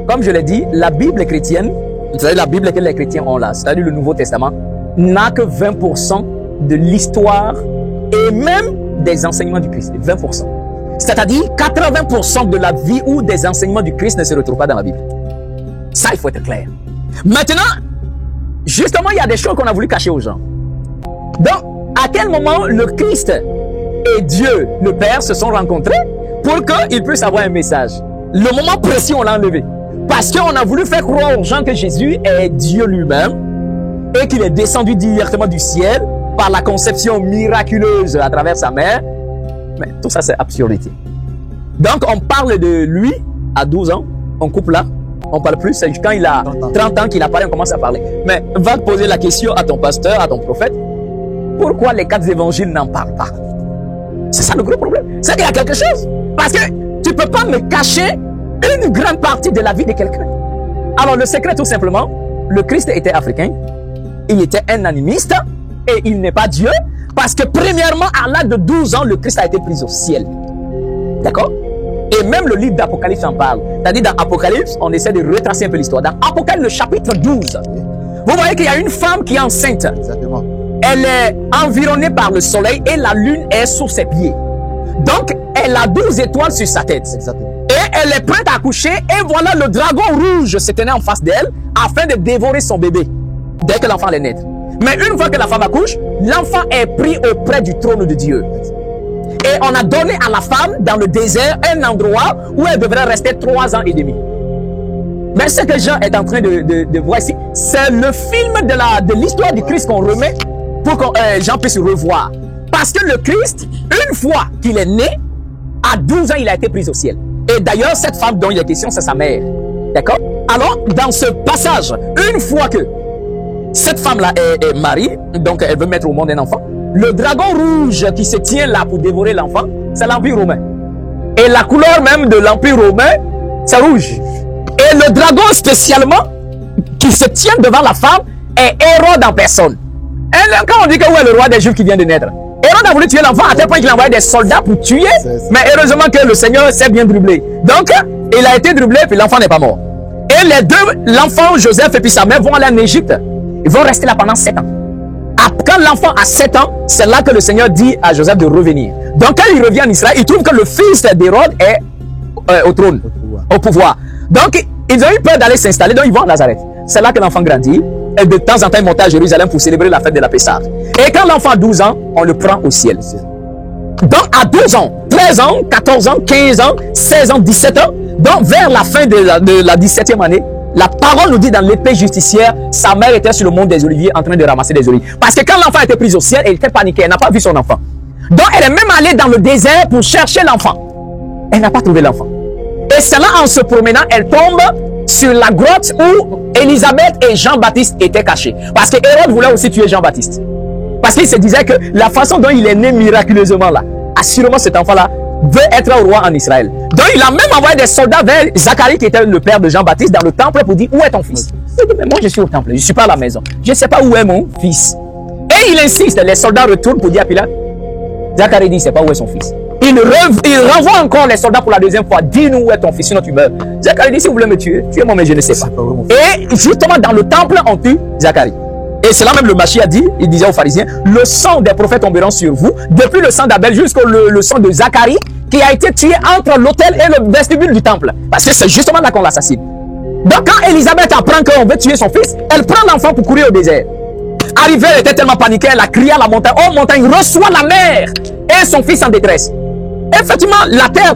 comme je l'ai dit, la Bible chrétienne, c'est-à-dire la Bible que les chrétiens ont là, c'est-à-dire le Nouveau Testament, n'a que 20% de l'histoire et même des enseignements du Christ. 20%. C'est-à-dire 80% de la vie ou des enseignements du Christ ne se retrouvent pas dans la Bible. Ça, il faut être clair. Maintenant, justement, il y a des choses qu'on a voulu cacher aux gens. Donc, à quel moment le Christ et Dieu, le Père, se sont rencontrés pour qu'ils puissent avoir un message? Le moment précis, on l'a enlevé. Parce qu'on a voulu faire croire aux gens que Jésus est Dieu lui-même et qu'il est descendu directement du ciel par la conception miraculeuse à travers sa mère. Mais tout ça, c'est absurdité. Donc, on parle de lui à 12 ans. On coupe là. On parle plus. C'est quand il a 30 ans qu'il apparaît, on commence à parler. Mais va te poser la question à ton pasteur, à ton prophète. Pourquoi les 4 évangiles n'en parlent pas? C'est ça le gros problème. C'est qu'il y a quelque chose. Parce que tu peux pas me cacher une grande partie de la vie de quelqu'un. Alors, le secret, tout simplement, le Christ était africain. Il était un animiste. Et il n'est pas Dieu. Parce que premièrement, à l'âge de 12 ans, le Christ a été pris au ciel. D'accord? Et même le livre d'Apocalypse en parle. C'est-à-dire dans Apocalypse, on essaie de retracer un peu l'histoire. Dans Apocalypse, le chapitre 12, vous voyez qu'il y a une femme qui est enceinte. Exactement. Elle est environnée par le soleil et la lune est sous ses pieds. Donc, elle a 12 étoiles sur sa tête. Exactement. Et elle est prête à accoucher. Et voilà, le dragon rouge se tenait en face d'elle afin de dévorer son bébé dès que l'enfant allait naître. Mais une fois que la femme accouche, l'enfant est pris auprès du trône de Dieu. Et on a donné à la femme, dans le désert, un endroit où elle devrait rester 3 ans et demi. Mais ce que Jean est en train de voir ici, c'est le film de l'histoire du Christ qu'on remet pour que Jean puisse revoir. Parce que le Christ, une fois qu'il est né, à 12 ans, il a été pris au ciel. Et d'ailleurs, cette femme dont il est question, c'est sa mère. D'accord? Alors, dans ce passage, une fois que cette femme-là est mariée, donc elle veut mettre au monde un enfant, le dragon rouge qui se tient là pour dévorer l'enfant, c'est l'Empire romain. Et la couleur même de l'Empire romain, c'est rouge. Et le dragon spécialement, qui se tient devant la femme, est Hérode en personne. Et là, quand on dit que où est le roi des Juifs qui vient de naître, Hérode a voulu tuer l'enfant à tel point qu'il a envoyé des soldats pour tuer, mais heureusement que le Seigneur s'est bien dribblé. Donc, il a été dribblé, puis l'enfant n'est pas mort. Et les deux, l'enfant Joseph et puis sa mère, vont aller en Égypte. Ils vont rester là pendant 7 ans. Quand l'enfant a 7 ans, c'est là que le Seigneur dit à Joseph de revenir. Donc quand il revient en Israël, il trouve que le fils d'Hérode est au trône, au pouvoir. Donc ils ont eu peur d'aller s'installer, donc ils vont à Nazareth. C'est là que l'enfant grandit. Et de temps en temps, il monte à Jérusalem pour célébrer la fête de la Pessah. Et quand l'enfant a 12 ans, on le prend au ciel. Donc à 12 ans, 13 ans, 14 ans, 15 ans, 16 ans, 17 ans, donc vers la fin de la 17e année, la parole nous dit dans l'épée justicière, sa mère était sur le mont des Oliviers en train de ramasser des olives. Parce que quand l'enfant était pris au ciel, elle était paniquée, elle n'a pas vu son enfant. Donc elle est même allée dans le désert pour chercher l'enfant. Elle n'a pas trouvé l'enfant. Et c'est là, en se promenant, elle tombe sur la grotte où Élisabeth et Jean-Baptiste étaient cachés. Parce que Hérode voulait aussi tuer Jean-Baptiste. Parce qu'il se disait que la façon dont il est né miraculeusement là, assurément cet enfant-là veut être roi en Israël. Donc il a même envoyé des soldats vers Zacharie qui était le père de Jean-Baptiste dans le temple pour dire où est ton fils. Il dit mais moi je suis au temple, je ne suis pas à la maison. Je ne sais pas où est mon fils. Et il insiste, les soldats retournent pour dire à Pilate. Zacharie dit c'est pas où est son fils. il renvoie encore les soldats pour la deuxième fois. Dis-nous où est ton fils, sinon tu meurs. Zacharie dit, si vous voulez me tuer, tuez-moi, mais je ne sais pas. Et justement, dans le temple, on tue Zacharie. Et c'est là même le Mashiach dit, il disait aux pharisiens, le sang des prophètes tomberont sur vous, depuis le sang d'Abel jusqu'au le sang de Zacharie, qui a été tué entre l'autel et le vestibule du temple. Parce que c'est justement là qu'on l'assassine. Donc quand Élisabeth apprend qu'on veut tuer son fils, elle prend l'enfant pour courir au désert. Arrivée, elle était tellement paniquée, elle a crié à la montagne, oh montagne, reçois la mère et son fils en détresse. Effectivement, la terre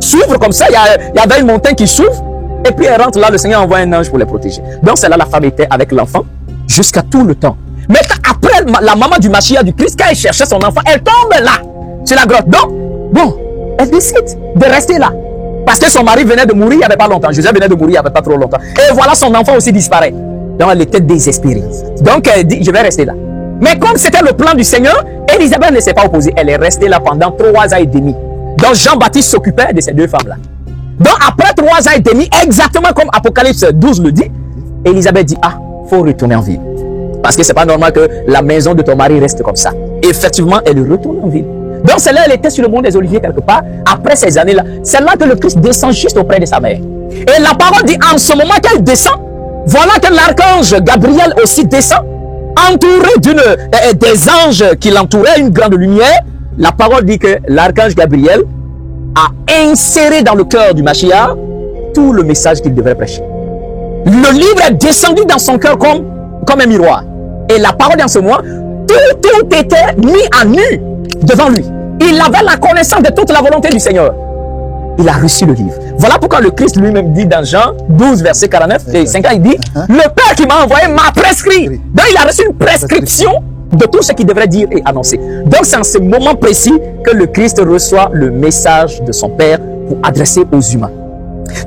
s'ouvre comme ça, il y avait une montagne qui s'ouvre, et puis elle rentre là, le Seigneur envoie un ange pour les protéger. Donc c'est là la femme était avec l'enfant, jusqu'à tout le temps. Mais après, la maman du Mashiach du Christ, quand elle cherchait son enfant, elle tombe là, sur la grotte. Donc, bon, elle décide de rester là. Parce que son mari venait de mourir il n'y avait pas longtemps. Joseph venait de mourir il n'y avait pas trop longtemps. Et voilà, son enfant aussi disparaît. Donc elle était désespérée. Donc elle dit, je vais rester là. Mais comme c'était le plan du Seigneur, Élisabeth ne s'est pas opposée. Elle est restée là pendant 3 ans et demi. Donc Jean-Baptiste s'occupait de ces 2 femmes-là. Donc après 3 ans et demi, exactement comme Apocalypse 12 le dit, Élisabeth dit, ah, faut retourner en ville. Parce que c'est pas normal que la maison de ton mari reste comme ça. Et effectivement, elle retourne en ville. Donc c'est là, elle était sur le mont des Oliviers quelque part. Après ces années-là, c'est là que le Christ descend juste auprès de sa mère. Et la parole dit, en ce moment qu'elle descend, voilà que l'archange Gabriel aussi descend, entouré des anges qui l'entouraient, une grande lumière. La parole dit que l'archange Gabriel a inséré dans le cœur du Mashiach tout le message qu'il devait prêcher. Le livre est descendu dans son cœur comme un miroir. Et la parole en ce moment, tout était mis à nu devant lui. Il avait la connaissance de toute la volonté du Seigneur. Il a reçu le livre. Voilà pourquoi le Christ lui-même dit dans Jean 12, verset 49 et 50, il dit, le Père qui m'a envoyé m'a prescrit. Donc il a reçu une prescription de tout ce qu'il devrait dire et annoncer. Donc c'est en ce moment précis que le Christ reçoit le message de son Père pour adresser aux humains.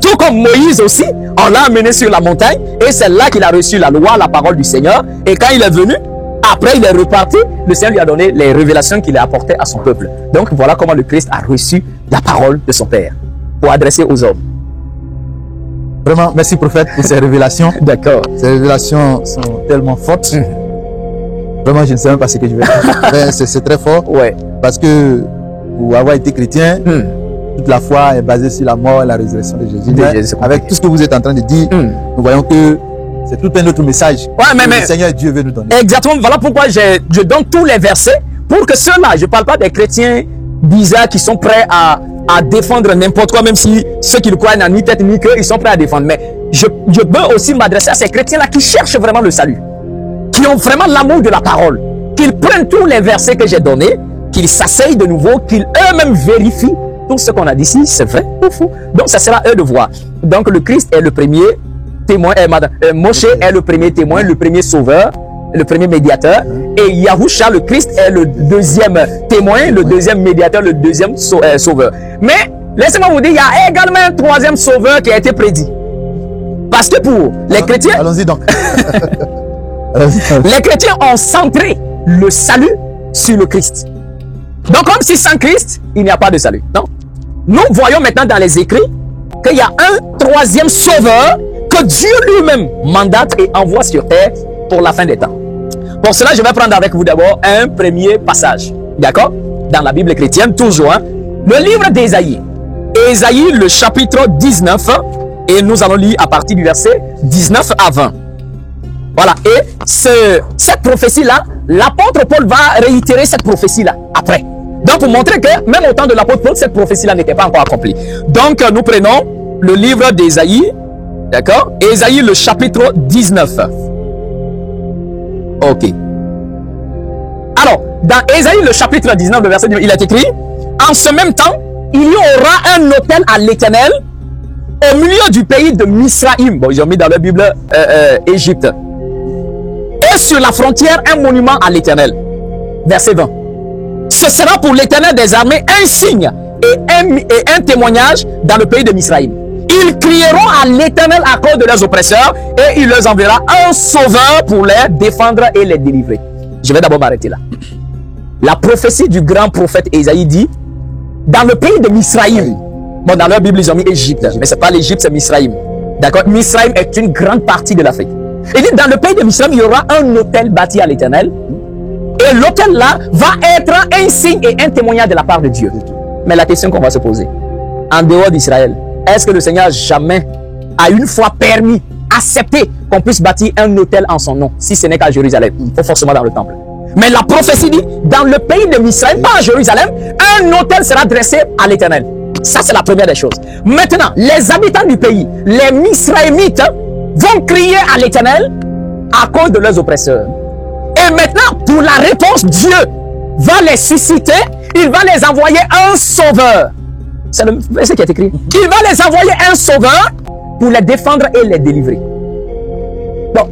Tout comme Moïse aussi, on l'a amené sur la montagne et c'est là qu'il a reçu la loi, la parole du Seigneur. Et quand il est venu, après il est reparti, le Seigneur lui a donné les révélations qu'il a apportées à son peuple. Donc voilà comment le Christ a reçu la parole de son Père pour adresser aux hommes. Vraiment, merci prophète pour ces révélations. D'accord. Ces révélations sont tellement fortes. Vraiment, je ne sais même pas ce que je vais dire. C'est très fort. Ouais. Parce que pour avoir été chrétien, toute la foi est basée sur la mort et la résurrection de Jésus. Avec tout ce que vous êtes en train de dire, nous voyons que c'est tout un autre message que le Seigneur Dieu veut nous donner. Exactement. Voilà pourquoi je donne tous les versets pour que ceux-là, je ne parle pas des chrétiens bizarres qui sont prêts à défendre n'importe quoi, même si ceux qui ne croient n'ont ni tête ni queue, ils sont prêts à défendre. Mais je peux aussi m'adresser à ces chrétiens-là qui cherchent vraiment le salut, qui ont vraiment l'amour de la parole, qu'ils prennent tous les versets que j'ai donnés, qu'ils s'asseyent de nouveau, qu'ils eux-mêmes vérifient tout ce qu'on a dit ici, c'est vrai ou faux. Donc ça sera eux de voir. Donc le Christ est le premier témoin, Moshe est le premier témoin, le premier sauveur, le premier médiateur, et Yahusha, le Christ, est le deuxième témoin, le deuxième médiateur, le deuxième sauveur. Mais laissez-moi vous dire, il y a également un troisième sauveur qui a été prédit. Parce que pour les chrétiens, allons-y donc. Les chrétiens ont centré le salut sur le Christ. Donc comme si sans Christ, il n'y a pas de salut. Non. Nous voyons maintenant dans les écrits qu'il y a un troisième sauveur que Dieu lui-même mandate et envoie sur terre pour la fin des temps. Pour cela, je vais prendre avec vous d'abord un premier passage. D'accord? Dans la Bible chrétienne, toujours. Le livre d'Ésaïe. Ésaïe, le chapitre 19. Et nous allons lire à partir du verset 19 à 20. Voilà. Et cette prophétie-là, l'apôtre Paul va réitérer cette prophétie-là après. Donc, pour montrer que même au temps de l'apôtre Paul, cette prophétie-là n'était pas encore accomplie. Donc, nous prenons le livre d'Ésaïe. D'accord? Ésaïe, le chapitre 19. Ok. Alors, dans Ésaïe, le chapitre 19, le verset 19, il est écrit, en ce même temps, il y aura un autel à l'Éternel au milieu du pays de Misraïm. Bon, ils ont mis dans la Bible Égypte. Et sur la frontière, un monument à l'Éternel. Verset 20. Ce sera pour l'Éternel des armées un signe et un témoignage dans le pays de Misraïm. Ils crieront à l'Éternel à cause de leurs oppresseurs et il leur enverra un sauveur pour les défendre et les délivrer. Je vais d'abord m'arrêter là. La prophétie du grand prophète Ésaïe dit, dans le pays de Misraïm, bon, dans leur Bible ils ont mis Égypte, mais c'est pas l'Égypte, c'est Misraïm. D'accord? Misraïm est une grande partie de l'Afrique. Il dit, dans le pays de Misraïm, il y aura un autel bâti à l'Éternel. Et l'autel là va être un signe et un témoignage de la part de Dieu. Mais la question qu'on va se poser, en dehors d'Israël, est-ce que le Seigneur jamais a une fois permis, accepté qu'on puisse bâtir un autel en son nom, si ce n'est qu'à Jérusalem, ou forcément dans le temple? Mais la prophétie dit, dans le pays de Misraïm, pas à Jérusalem, un autel sera dressé à l'Éternel. Ça, c'est la première des choses. Maintenant, les habitants du pays, les Misraïmites, vont crier à l'Éternel à cause de leurs oppresseurs. Et maintenant, pour la réponse, Dieu va les susciter, il va les envoyer un sauveur. C'est le verset qui est écrit. Il va les envoyer un sauveur pour les défendre et les délivrer. Bon,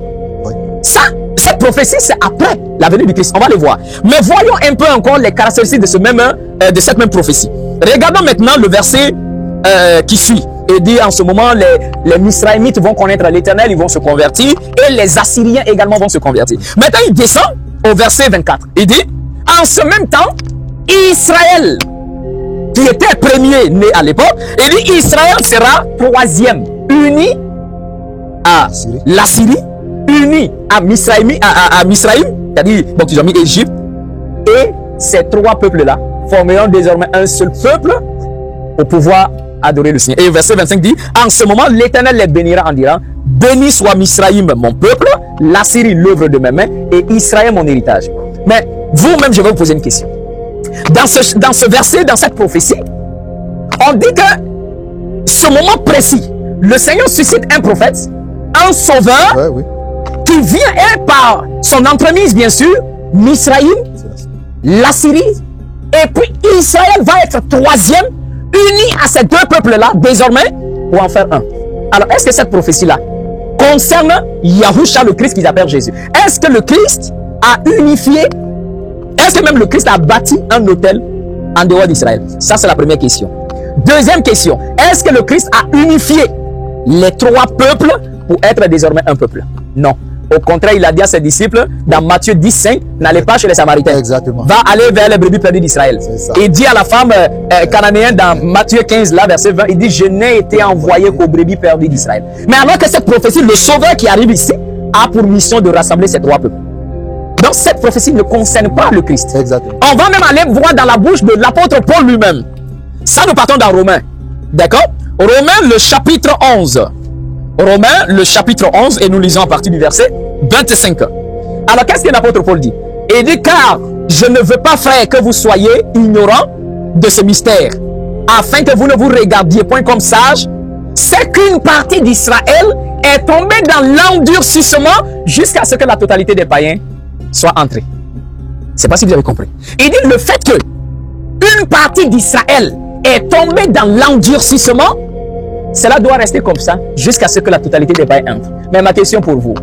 ça, cette prophétie, c'est après la venue du Christ. On va les voir. Mais voyons un peu encore les caractéristiques de cette même prophétie. Regardons maintenant le verset qui suit. Et dit en ce moment, les Misraïmites vont connaître l'Éternel, ils vont se convertir, et les Assyriens également vont se convertir. Maintenant, il descend au verset 24. Il dit, en ce même temps, Israël, qui était premier né à l'époque, il dit, Israël sera troisième, uni à la Syrie, uni à Misraïm, c'est-à-dire, donc ils ont mis Égypte, et ces trois peuples-là formeront désormais un seul peuple pour pouvoir adorer le Seigneur. Et verset 25 dit, en ce moment, l'Éternel les bénira en disant, béni soit Misraïm, mon peuple, la Syrie, l'œuvre de mes mains, et Israël, mon héritage. Mais vous-même, je vais vous poser une question. Dans ce verset, dans cette prophétie, on dit que ce moment précis, le Seigneur suscite un prophète, un sauveur, qui vient et par son entremise, bien sûr, Misraïm, la Syrie, et puis Israël va être troisième, uni à ces deux peuples-là, désormais, pour en faire un. Alors, est-ce que cette prophétie-là concerne Yahushua, le Christ qu'ils appellent Jésus? Est-ce que le Christ a unifié, est-ce que même le Christ a bâti un autel en dehors d'Israël? Ça, c'est la première question. Deuxième question, est-ce que le Christ a unifié les trois peuples pour être désormais un peuple? Non. Au contraire, il a dit à ses disciples, dans Matthieu 10:5, n'allez pas chez les Samaritains. Exactement. Va aller vers les brebis perdues d'Israël. Il dit à la femme cananéenne dans Matthieu 15, là, verset 20, il dit, je n'ai été envoyé qu'aux brebis perdues d'Israël. Mais alors que cette prophétie, le sauveur qui arrive ici, a pour mission de rassembler ces trois peuples. Donc cette prophétie ne concerne pas le Christ. Exactement. On va même aller voir dans la bouche de l'apôtre Paul lui-même. Ça, nous partons dans Romains. D'accord? Romains, le chapitre 11. Romains, le chapitre 11, et nous lisons à partir du verset 25. Alors, qu'est-ce que l'apôtre Paul dit? Il dit, car je ne veux pas, frère, que vous soyez ignorants de ce mystère, afin que vous ne vous regardiez point comme sages, c'est qu'une partie d'Israël est tombée dans l'endurcissement jusqu'à ce que la totalité des païens soit entrée. Je ne sais pas si vous avez compris. Il dit, le fait que une partie d'Israël est tombée dans l'endurcissement, cela doit rester comme ça jusqu'à ce que la totalité des païens entre. Mais ma question pour vous,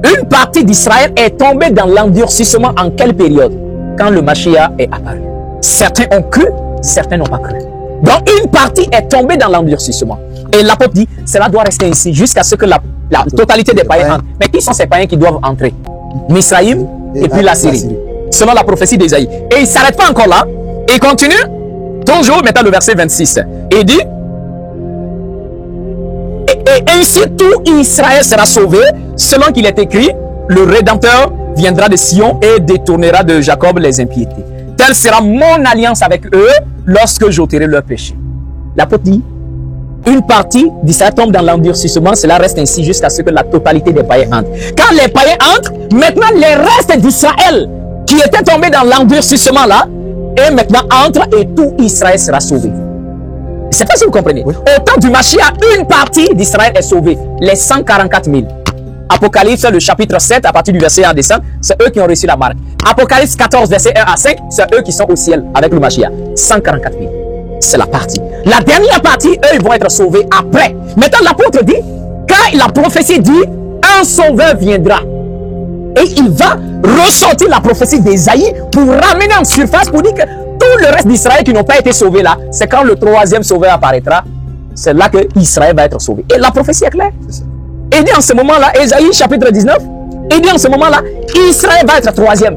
une partie d'Israël est tombée dans l'endurcissement en quelle période? Quand le Mashiach est apparu. Certains ont cru, certains n'ont pas cru. Donc une partie est tombée dans l'endurcissement. Et l'apôtre dit, cela doit rester ainsi jusqu'à ce que la totalité des païens entre. Mais qui sont ces païens qui doivent entrer? Misraïm et puis la Syrie. Selon la prophétie d'Ésaïe. Et il ne s'arrête pas encore là. Et il continue, toujours maintenant le verset 26. Et il dit, et ainsi tout Israël sera sauvé, selon qu'il est écrit, le Rédempteur viendra de Sion et détournera de Jacob les impiétés. Telle sera mon alliance avec eux lorsque j'ôterai leurs péchés. L'apôtre dit, une partie d'Israël tombe dans l'endurcissement, cela reste ainsi jusqu'à ce que la totalité des païens entrent. Quand les païens entrent, maintenant les restes d'Israël qui étaient tombés dans l'endurcissement là, et maintenant entrent et tout Israël sera sauvé. Je ne sais pas si vous comprenez. Oui. Au temps du Mashiach, une partie d'Israël est sauvée. Les 144 000. Apocalypse, le chapitre 7, à partir du verset 1 à 5, c'est eux qui ont reçu la marque. Apocalypse 14, verset 1 à 5, c'est eux qui sont au ciel avec le Mashiach. 144 000. C'est la partie. La dernière partie, eux, ils vont être sauvés après. Maintenant, l'apôtre dit, quand la prophétie dit, un sauveur viendra. Et il va ressortir la prophétie d'Ésaïe pour ramener en surface, pour dire que tout le reste d'Israël qui n'ont pas été sauvés là, c'est quand le troisième sauveur apparaîtra, c'est là que Israël va être sauvé. Et la prophétie est claire. Il dit en ce moment-là, Ésaïe chapitre 19, il dit en ce moment-là, Israël va être troisième.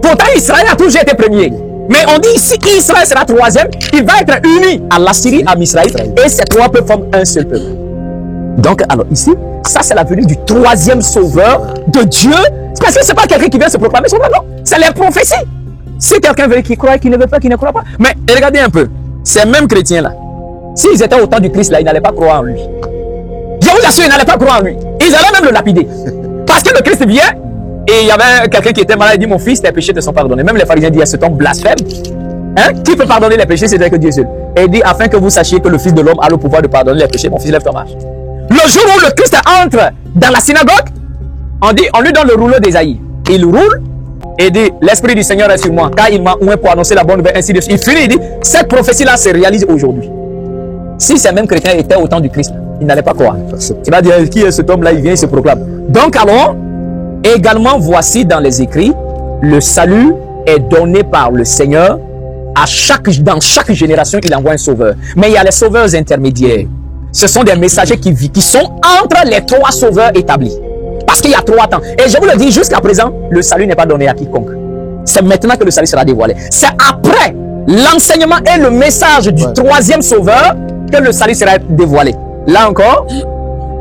Pourtant, Israël a toujours été premier. Mais on dit ici, Israël sera troisième, il va être uni à la Syrie, à Misraïm, et ces trois peuples forment un seul peuple. Donc, alors ici, ça c'est la venue du troisième sauveur de Dieu. Parce que ce n'est pas quelqu'un qui vient se proclamer sauveur, non. C'est les prophéties. Si quelqu'un veut qu'il croit, qu'il ne veut pas, qu'il ne croit pas. Mais regardez un peu. ces mêmes chrétiens-là, s'ils étaient au temps du Christ, là, ils n'allaient pas croire en lui. Je vous assure, ils n'allaient pas croire en lui. Ils allaient même le lapider. Parce que le Christ vient, et il y avait quelqu'un qui était malade, il dit, mon fils, tes péchés te sont pardonnés. Même les pharisiens disent, cet homme blasphème. Hein? Qui peut pardonner les péchés? C'est que Dieu seul. Et il dit, afin que vous sachiez que le Fils de l'homme a le pouvoir de pardonner les péchés, mon fils, lève ton marche. Le jour où le Christ entre dans la synagogue, on lui donne le rouleau d'Ésaïe. Il roule et dit, l'Esprit du Seigneur est sur moi, car il m'a oint pour annoncer la bonne nouvelle, ainsi de suite. Il finit, il dit, cette prophétie-là se réalise aujourd'hui. Si ces mêmes chrétiens étaient au temps du Christ, ils n'allaient pas croire. Il va dire, qui est cet homme-là? Il vient, il se proclame. Donc alors, également, voici dans les écrits, le salut est donné par le Seigneur. Dans chaque génération, il envoie un sauveur. Mais il y a les sauveurs intermédiaires. Ce sont des messagers qui sont entre les trois sauveurs établis. Parce qu'il y a trois temps. Et je vous le dis, jusqu'à présent, le salut n'est pas donné à quiconque. C'est maintenant que le salut sera dévoilé. C'est après l'enseignement et le message du troisième sauveur que le salut sera dévoilé. Là encore,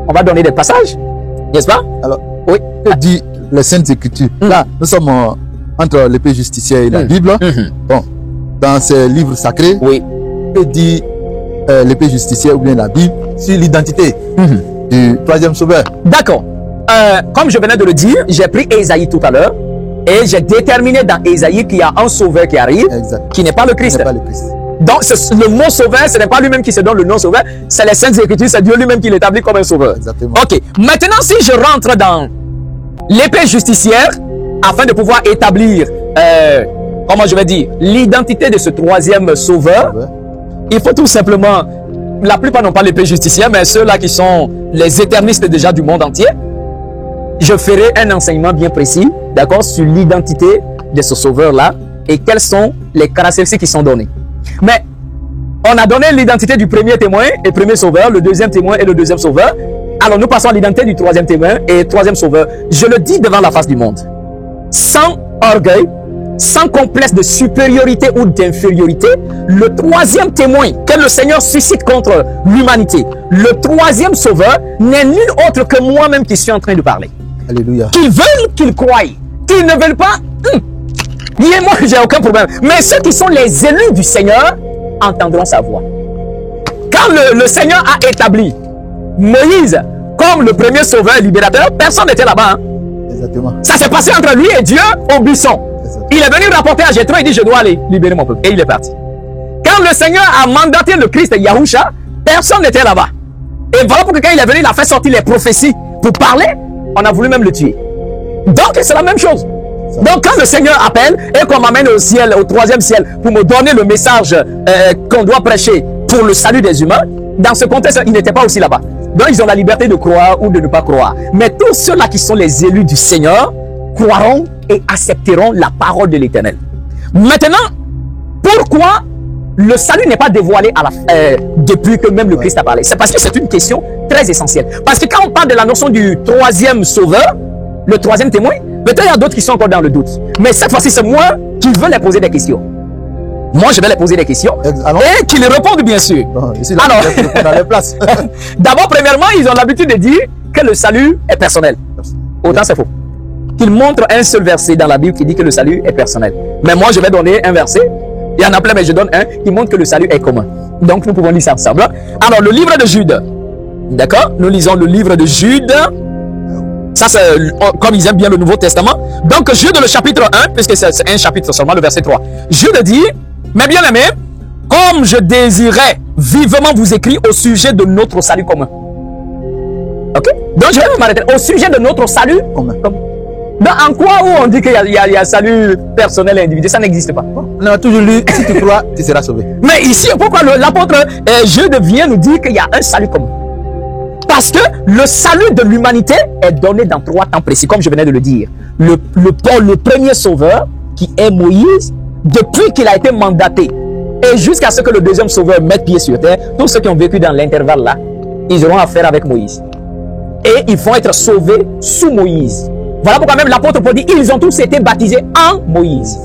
on va donner des passages. N'est-ce pas? Alors, oui. Que dit les Saintes Écritures? Là, nous sommes entre l'épée justicière et la Bible. Bon, dans ces livres sacrés, que dit l'épée justicière ou bien la Bible sur l'identité du troisième sauveur? D'accord. Comme je venais de le dire, j'ai pris Ésaïe tout à l'heure et j'ai déterminé dans Ésaïe qu'il y a un sauveur qui arrive, qui n'est pas le Christ. Donc le mot sauveur, ce n'est pas lui-même qui se donne le nom sauveur, c'est les Saintes Écritures, c'est Dieu lui-même qui l'établit comme un sauveur. Exactement. Ok. Maintenant, si je rentre dans l'épée justicière, afin de pouvoir établir, comment je vais dire, l'identité de ce troisième sauveur, il faut tout simplement, la plupart n'ont pas l'épée justicière, mais ceux-là qui sont les éternistes déjà du monde entier, je ferai un enseignement bien précis, d'accord, sur l'identité de ce sauveur-là et quelles sont les caractéristiques qui sont données. Mais on a donné l'identité du premier témoin et premier sauveur, le deuxième témoin et le deuxième sauveur. Alors nous passons à l'identité du troisième témoin et troisième sauveur. Je le dis devant la face du monde, sans orgueil, sans complexe de supériorité ou d'infériorité, le troisième témoin que le Seigneur suscite contre l'humanité, le troisième sauveur, n'est nul autre que moi-même qui suis en train de parler. Alléluia. Qu'ils veulent, qu'ils croient, qu'ils ne veulent pas, moi j'ai aucun problème. Mais ceux qui sont les élus du Seigneur entendront sa voix. Quand le Seigneur a établi Moïse comme le premier sauveur et libérateur, personne n'était là-bas. Hein? Exactement. Ça s'est passé entre lui et Dieu au buisson. Il est venu rapporter à Jéthro, il dit, je dois aller libérer mon peuple. Et il est parti. Quand le Seigneur a mandaté le Christ Yahusha, personne n'était là-bas. Et voilà pourquoi quand il est venu, il a fait sortir les prophéties pour parler, on a voulu même le tuer. Donc c'est la même chose. Donc quand le Seigneur appelle et qu'on m'amène au ciel, au troisième ciel, pour me donner le message qu'on doit prêcher pour le salut des humains, dans ce contexte, ils n'étaient pas aussi là-bas. Donc ils ont la liberté de croire ou de ne pas croire. Mais tous ceux-là qui sont les élus du Seigneur croiront et accepteront la parole de l'Éternel. Maintenant, pourquoi le salut n'est pas dévoilé à depuis que même le Christ a parlé? C'est parce que c'est une question très essentielle. Parce que quand on parle de la notion du troisième sauveur, le troisième témoin, peut-être il y a d'autres qui sont encore dans le doute. Mais cette fois-ci, c'est moi qui veux les poser des questions. Moi, je vais les poser des questions et qu'ils répondent bien sûr. Bon, ici, là, alors, dans les places. D'abord, premièrement, ils ont l'habitude de dire que le salut est personnel. Autant c'est faux. Qu'ils montrent un seul verset dans la Bible qui dit que le salut est personnel. Mais moi, je vais donner un verset. Il y en a plein, mais je donne un qui montre que le salut est commun. Donc, nous pouvons lire ça ensemble. Alors, le livre de Jude. D'accord? Nous lisons le livre de Jude. Ça, c'est comme ils aiment bien le Nouveau Testament. Donc, Jude, le chapitre 1, puisque c'est un chapitre seulement, le verset 3. Jude dit, mes bien-aimés, comme je désirais vivement vous écrire au sujet de notre salut commun. Ok? Donc, je vais m'arrêter. Au sujet de notre salut commun. Donc, en quoi où on dit qu'il y a salut personnel et individuel? Ça n'existe pas. On a toujours lu, si tu crois, tu seras sauvé. Mais ici, pourquoi l'apôtre Jude vient nous dire qu'il y a un salut commun? Parce que le salut de l'humanité est donné dans 3 temps précis, comme je venais de le dire. Le premier sauveur, qui est Moïse, depuis qu'il a été mandaté, et jusqu'à ce que le deuxième sauveur mette pied sur terre, tous ceux qui ont vécu dans l'intervalle là, ils auront affaire avec Moïse. Et ils vont être sauvés sous Moïse. Voilà pourquoi même l'apôtre Paul dit, ils ont tous été baptisés en Moïse.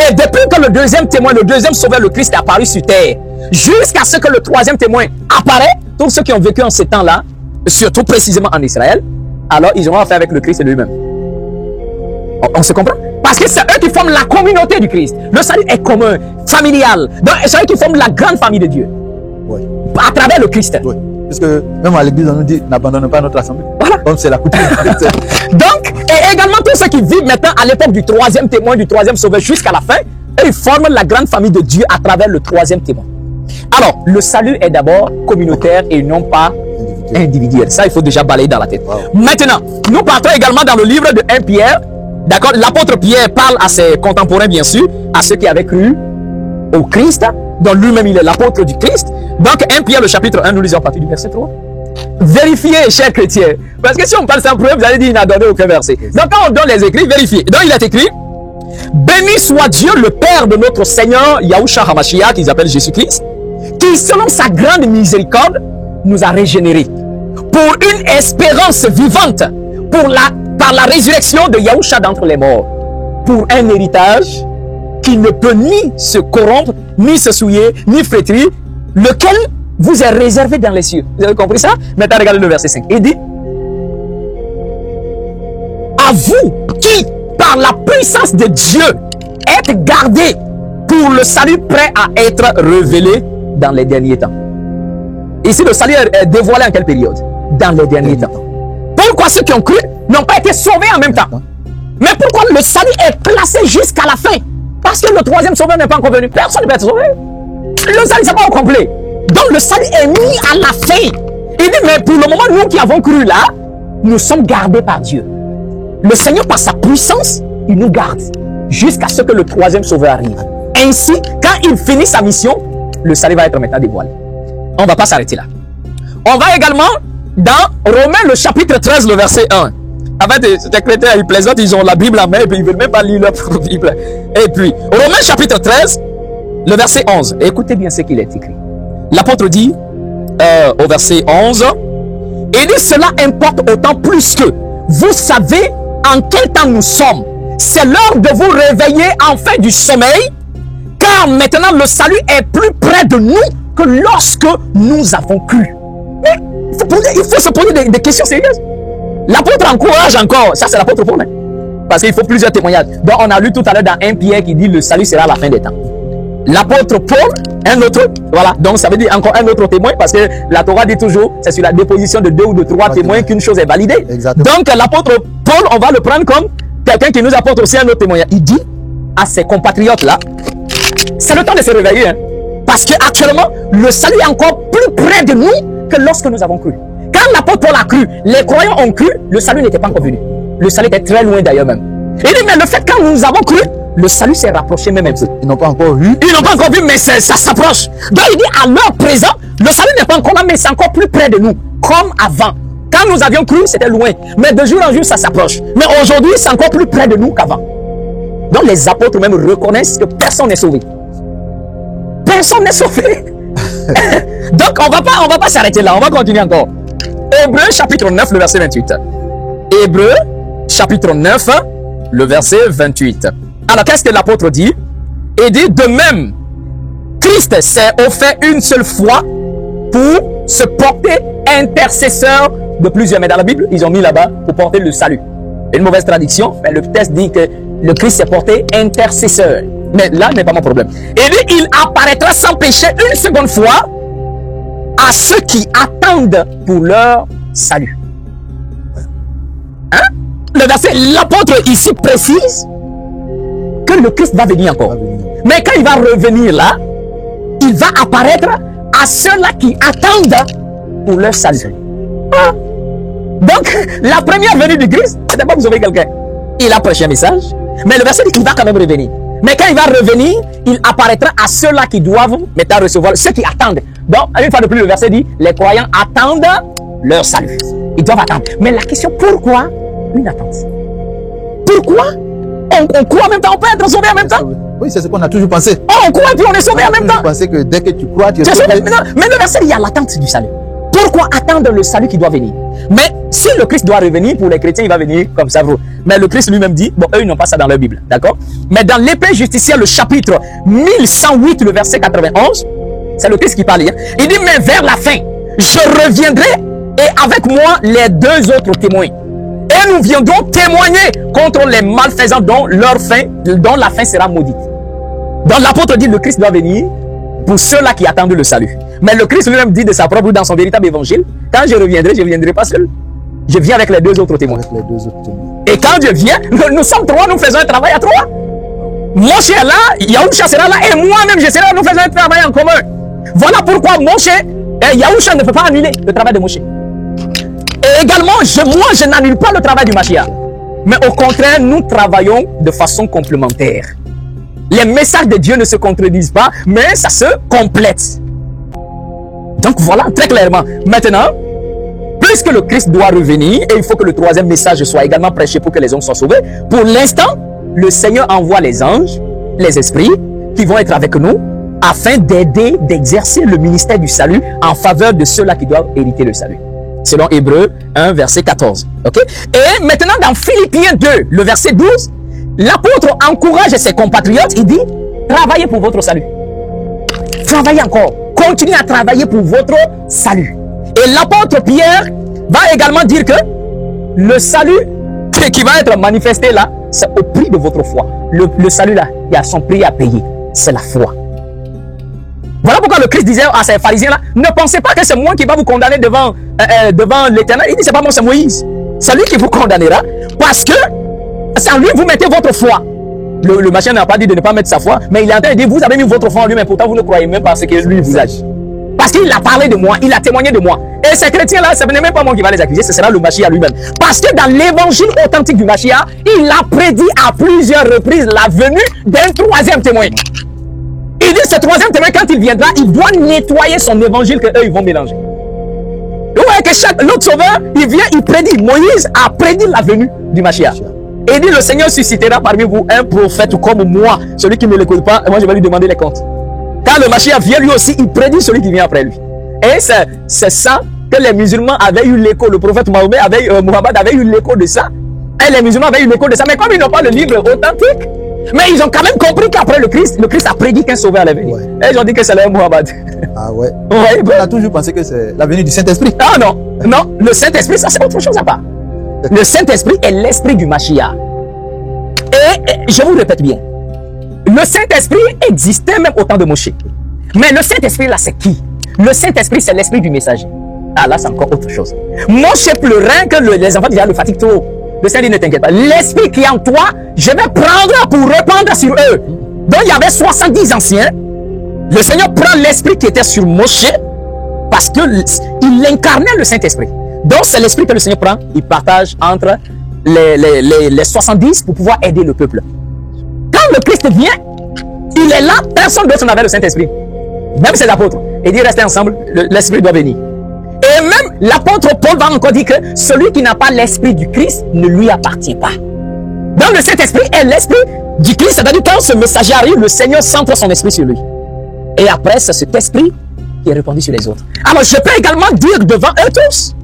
Et depuis que le deuxième témoin, le deuxième sauveur, le Christ est apparu sur terre, jusqu'à ce que le troisième témoin apparaît, tous ceux qui ont vécu en ces temps-là, surtout précisément en Israël, alors ils auront affaire avec le Christ lui-même. On se comprend? Parce que c'est eux qui forment la communauté du Christ. Le salut est commun, familial. Donc, c'est eux qui forment la grande famille de Dieu. Oui. À travers le Christ. Oui. Parce que même à l'église, on nous dit, n'abandonne pas notre assemblée. Voilà. Comme c'est la coutume. Donc, et également tous ceux qui vivent maintenant à l'époque du troisième témoin, du troisième sauveur jusqu'à la fin, eux, ils forment la grande famille de Dieu à travers le troisième témoin. Alors, le salut est d'abord communautaire et non pas individuel. Ça, il faut déjà balayer dans la tête. Wow. Maintenant, nous partons également dans le livre de 1 Pierre. D'accord, l'apôtre Pierre parle à ses contemporains, bien sûr, à ceux qui avaient cru au Christ, dont lui-même il est l'apôtre du Christ. Donc 1 Pierre, le chapitre 1, nous lisons à partir du verset 3. Vérifiez, chers chrétiens, parce que si on parle sans preuve, vous allez dire, il n'a donné aucun verset. Donc quand on donne les écrits, vérifiez. Donc il est écrit, béni soit Dieu, le Père de notre Seigneur, Yahushua HaMashiach, qu'ils appellent Jésus-Christ, qui selon sa grande miséricorde, nous a régénérés pour une espérance vivante, par la résurrection de Yahushua d'entre les morts, pour un héritage qui ne peut ni se corrompre, ni se souiller, ni flétrir, lequel vous est réservé dans les cieux. Vous avez compris ça? Maintenant, regardez le verset 5. Il dit, à vous qui, par la puissance de Dieu, êtes gardés pour le salut prêt à être révélé dans les derniers temps. Ici, le salut est dévoilé en quelle période? Dans les derniers temps. Pourquoi ceux qui ont cru n'ont pas été sauvés en même temps? Mais pourquoi le salut est placé jusqu'à la fin? Parce que le troisième sauveur n'est pas encore venu. Personne ne peut être sauvé. Le salut n'est pas au complet. Donc le salut est mis à la fin. Il dit, mais pour le moment, nous qui avons cru là, nous sommes gardés par Dieu. Le Seigneur, par sa puissance, il nous garde jusqu'à ce que le troisième sauveur arrive. Ainsi, quand il finit sa mission, le salut va être maintenant dévoilé. On ne va pas s'arrêter là. On va également dans Romains, le chapitre 13, le verset 1. En fait, ces chrétiens, ils plaisantent, ils ont la Bible en main et puis ils ne veulent même pas lire leur Bible. Et puis, Romains chapitre 13, le verset 11. Écoutez bien ce qu'il est écrit. L'apôtre dit, au verset 11, il dit, cela importe autant plus que vous savez en quel temps nous sommes. C'est l'heure de vous réveiller enfin du sommeil, car maintenant le salut est plus près de nous que lorsque nous avons cru. Mais il faut se poser des questions sérieuses. L'apôtre encourage encore, ça c'est l'apôtre Paul, parce qu'il faut plusieurs témoignages. Donc on a lu tout à l'heure dans 1 Pierre qui dit le salut sera à la fin des temps. L'apôtre Paul, un autre, voilà, donc ça veut dire encore un autre témoin, parce que la Torah dit toujours, c'est sur la déposition de 2 ou de 3 témoins qu'une chose est validée. Exactement. Donc l'apôtre Paul, on va le prendre comme quelqu'un qui nous apporte aussi un autre témoignage. Il dit à ses compatriotes là, c'est le temps de se réveiller, hein, parce qu'actuellement, le salut est encore plus près de nous que lorsque nous avons cru. Quand l'apôtre Paul a cru, les croyants ont cru, le salut n'était pas encore venu. Le salut était très loin d'ailleurs même. Il dit, mais le fait quand nous avons cru, le salut s'est rapproché même un peu. Ils n'ont pas encore vu. Ils n'ont pas encore vu, mais ça s'approche. Donc il dit, à l'heure présent, le salut n'est pas encore là, mais c'est encore plus près de nous, comme avant. Quand nous avions cru, c'était loin. Mais de jour en jour, ça s'approche. Mais aujourd'hui, c'est encore plus près de nous qu'avant. Donc les apôtres même reconnaissent que personne n'est sauvé. Personne n'est sauvé. Donc on va pas s'arrêter là, on va continuer encore. Hébreux chapitre 9, le verset 28. Hébreux chapitre 9, le verset 28. Alors qu'est-ce que l'apôtre dit? Il dit, de même, Christ s'est offert une seule fois pour se porter intercesseur de plusieurs. Mais dans la Bible, ils ont mis là-bas pour porter le salut. Une mauvaise traduction, mais le texte dit que le Christ s'est porté intercesseur. Mais là n'est pas mon problème. Il dit, il apparaîtra sans péché une seconde fois à ceux qui attendent pour leur salut. Hein? Le verset, l'apôtre ici précise que le Christ va venir encore. Mais quand il va revenir là, il va apparaître à ceux-là qui attendent pour leur salut. Ah. Donc, la première venue du Christ, c'était pas pour sauver quelqu'un. Il a prêché un message, mais le verset dit qu'il va quand même revenir. Mais quand il va revenir, il apparaîtra à ceux-là qui doivent maintenant recevoir, ceux qui attendent. Donc, une fois de plus, le verset dit, les croyants attendent leur salut. Ils doivent attendre. Mais la question, pourquoi une attente? Pourquoi on croit en même temps, on peut être sauvé en même temps? Oui, c'est ce qu'on a toujours pensé. Oh, on croit et puis on est sauvé en même temps. On pensait que dès que tu crois, tu es sauvé. sauvé. Mais le verset, il y a l'attente du salut. Pourquoi attendre le salut qui doit venir? Mais si le Christ doit revenir, pour les chrétiens, il va venir comme ça. Mais le Christ lui-même dit, bon, eux, ils n'ont pas ça dans leur Bible, d'accord? Mais dans l'épée justicière, le chapitre 1108, le verset 91, c'est le Christ qui parle. Hein? Il dit, mais vers la fin, je reviendrai et avec moi les 2 autres témoins. Et et nous viendrons témoigner contre les malfaisants dont la fin sera maudite. Donc l'apôtre dit le Christ doit venir pour ceux-là qui attendent le salut. Mais le Christ lui-même dit de sa propre dans son véritable évangile, quand je ne viendrai pas seul. Je viens avec les deux autres témoins. Et quand je viens, nous sommes trois, nous faisons un travail à trois. Moshe est là, Yahusha sera là, et moi-même je serai là, nous faisons un travail en commun. Voilà pourquoi Yahusha ne peut pas annuler le travail de Moshe. Et également, moi je n'annule pas le travail du Mashiach. Mais au contraire, nous travaillons de façon complémentaire. Les messages de Dieu ne se contredisent pas, mais ça se complète. Donc voilà, très clairement. Maintenant, puisque le Christ doit revenir, et il faut que le troisième message soit également prêché pour que les hommes soient sauvés, pour l'instant, le Seigneur envoie les anges, les esprits, qui vont être avec nous, afin d'aider, d'exercer le ministère du salut en faveur de ceux-là qui doivent hériter le salut. Selon Hébreux 1, verset 14. Okay? Et maintenant, dans Philippiens 2, le verset 12, l'apôtre encourage ses compatriotes, il dit, travaillez pour votre salut. Travaillez encore. Continuez à travailler pour votre salut. Et l'apôtre Pierre va également dire que le salut qui va être manifesté là, c'est au prix de votre foi. Le salut là, il y a son prix à payer. C'est la foi. Voilà pourquoi le Christ disait à ces pharisiens là, ne pensez pas que c'est moi qui va vous condamner devant l'Éternel. Il dit, c'est pas moi, c'est Moïse. C'est lui qui vous condamnera parce que c'est en lui vous mettez votre foi. Le machin n'a pas dit de ne pas mettre sa foi, mais il est en train de dire, vous avez mis votre foi en lui, mais pourtant vous ne croyez même pas ce que lui vous a dit. Parce qu'il a parlé de moi, il a témoigné de moi. Et ces chrétiens-là, ce n'est même pas moi qui va les accuser, ce sera le Mashiach lui-même. Parce que dans l'évangile authentique du Mashiach, il a prédit à plusieurs reprises la venue d'un troisième témoin. Il dit, ce troisième témoin, quand il viendra, il doit nettoyer son évangile que eux ils vont mélanger. Vous voyez que l'autre sauveur, il vient, il prédit. Moïse a prédit la venue du Mashiach. Et il dit, le Seigneur suscitera parmi vous un prophète comme moi. Celui qui ne l'écoute pas, moi je vais lui demander les comptes. Quand le Mashiach vient lui aussi, il prédit celui qui vient après lui. Et c'est ça que les musulmans avaient eu l'écho. Le prophète Mohammed avait eu l'écho de ça. Et les musulmans avaient eu l'écho de ça. Mais comme ils n'ont pas le livre authentique, mais ils ont quand même compris qu'après le Christ a prédit qu'un sauveur allait venir. Ouais. Et ils ont dit que c'est le Mohammed. Ah ouais. Ouais, on a toujours pensé que c'est la venue du Saint-Esprit. Ah non, non, le Saint-Esprit, ça c'est autre chose à part. Le Saint-Esprit est l'esprit du Mashiach. Et je vous répète bien, le Saint-Esprit existait même au temps de Moshe. Mais le Saint-Esprit là, c'est qui? Le Saint-Esprit, c'est l'esprit du messager. Ah là, c'est encore autre chose. Moshe pleurait que les enfants déjà le fatiguent trop. Le Seigneur dit, ne t'inquiète pas. L'esprit qui est en toi, je vais prendre pour répandre sur eux. Donc il y avait 70 anciens. Le Seigneur prend l'esprit qui était sur Moshe parce qu'il incarnait le Saint-Esprit. Donc c'est l'esprit que le Seigneur prend, il partage entre les 70 pour pouvoir aider le peuple. Quand le Christ vient, il est là, personne d'autre n'avait le Saint-Esprit. Même ses apôtres. Il dit, restez ensemble, l'Esprit doit venir. Et même l'apôtre Paul va encore dire que celui qui n'a pas l'Esprit du Christ ne lui appartient pas. Donc le Saint-Esprit est l'Esprit du Christ, c'est-à-dire quand ce messager arrive, le Seigneur centre son Esprit sur lui. Et après, c'est cet Esprit qui est répandu sur les autres. Alors je peux également dire devant eux tous,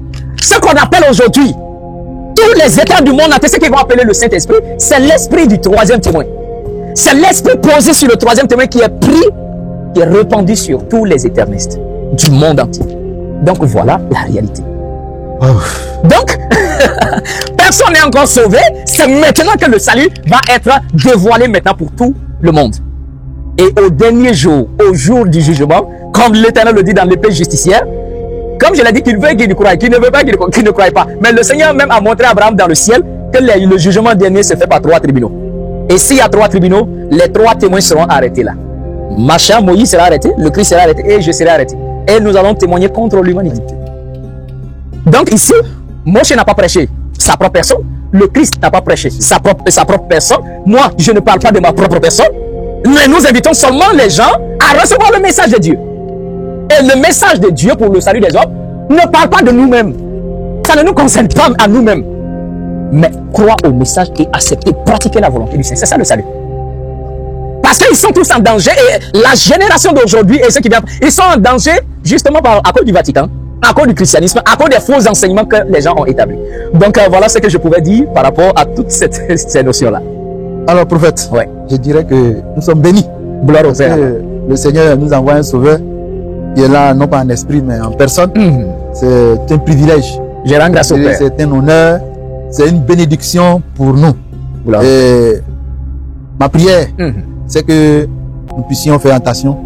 ce qu'on appelle aujourd'hui, tous les états du monde, ce qu'ils vont appeler le Saint-Esprit, c'est l'Esprit du troisième témoin. C'est l'Esprit posé sur le troisième témoin qui est pris, qui est répandu sur tous les éternistes du monde entier. Donc voilà la réalité. Oh. Donc, personne n'est encore sauvé. C'est maintenant que le salut va être dévoilé maintenant pour tout le monde. Et au dernier jour, au jour du jugement, comme l'Éternel le dit dans l'épée justicière, comme je l'ai dit, qu'il veut qu'il croie, qu'il ne veut pas qu'il ne croie pas. Mais le Seigneur même a montré à Abraham dans le ciel que le jugement dernier se fait par 3 tribunaux. Et s'il y a 3 tribunaux, les 3 témoins seront arrêtés là. Machin, Moïse sera arrêté, le Christ sera arrêté et je serai arrêté. Et nous allons témoigner contre l'humanité. Donc ici, Moshe n'a pas prêché sa propre personne, le Christ n'a pas prêché sa propre personne. Moi, je ne parle pas de ma propre personne, mais nous invitons seulement les gens à recevoir le message de Dieu. Et le message de Dieu pour le salut des hommes ne parle pas de nous-mêmes. Ça ne nous concerne pas à nous-mêmes. Mais croire au message et accepter, pratiquer la volonté du Seigneur. C'est ça le salut. Parce qu'ils sont tous en danger et la génération d'aujourd'hui et ceux qui viennent, ils sont en danger justement à cause du Vatican, à cause du christianisme, à cause des faux enseignements que les gens ont établis. Donc voilà ce que je pouvais dire par rapport à toutes ces notions-là. Alors prophète, ouais, je dirais que nous sommes bénis. Gloire au Père. Le Seigneur nous envoie un sauveur qui est là non pas en esprit mais en personne. C'est un privilège. Je rends grâce au Père. C'est un honneur. c'est une bénédiction pour nous. Voilà. Et ma prière, c'est que nous puissions faire attention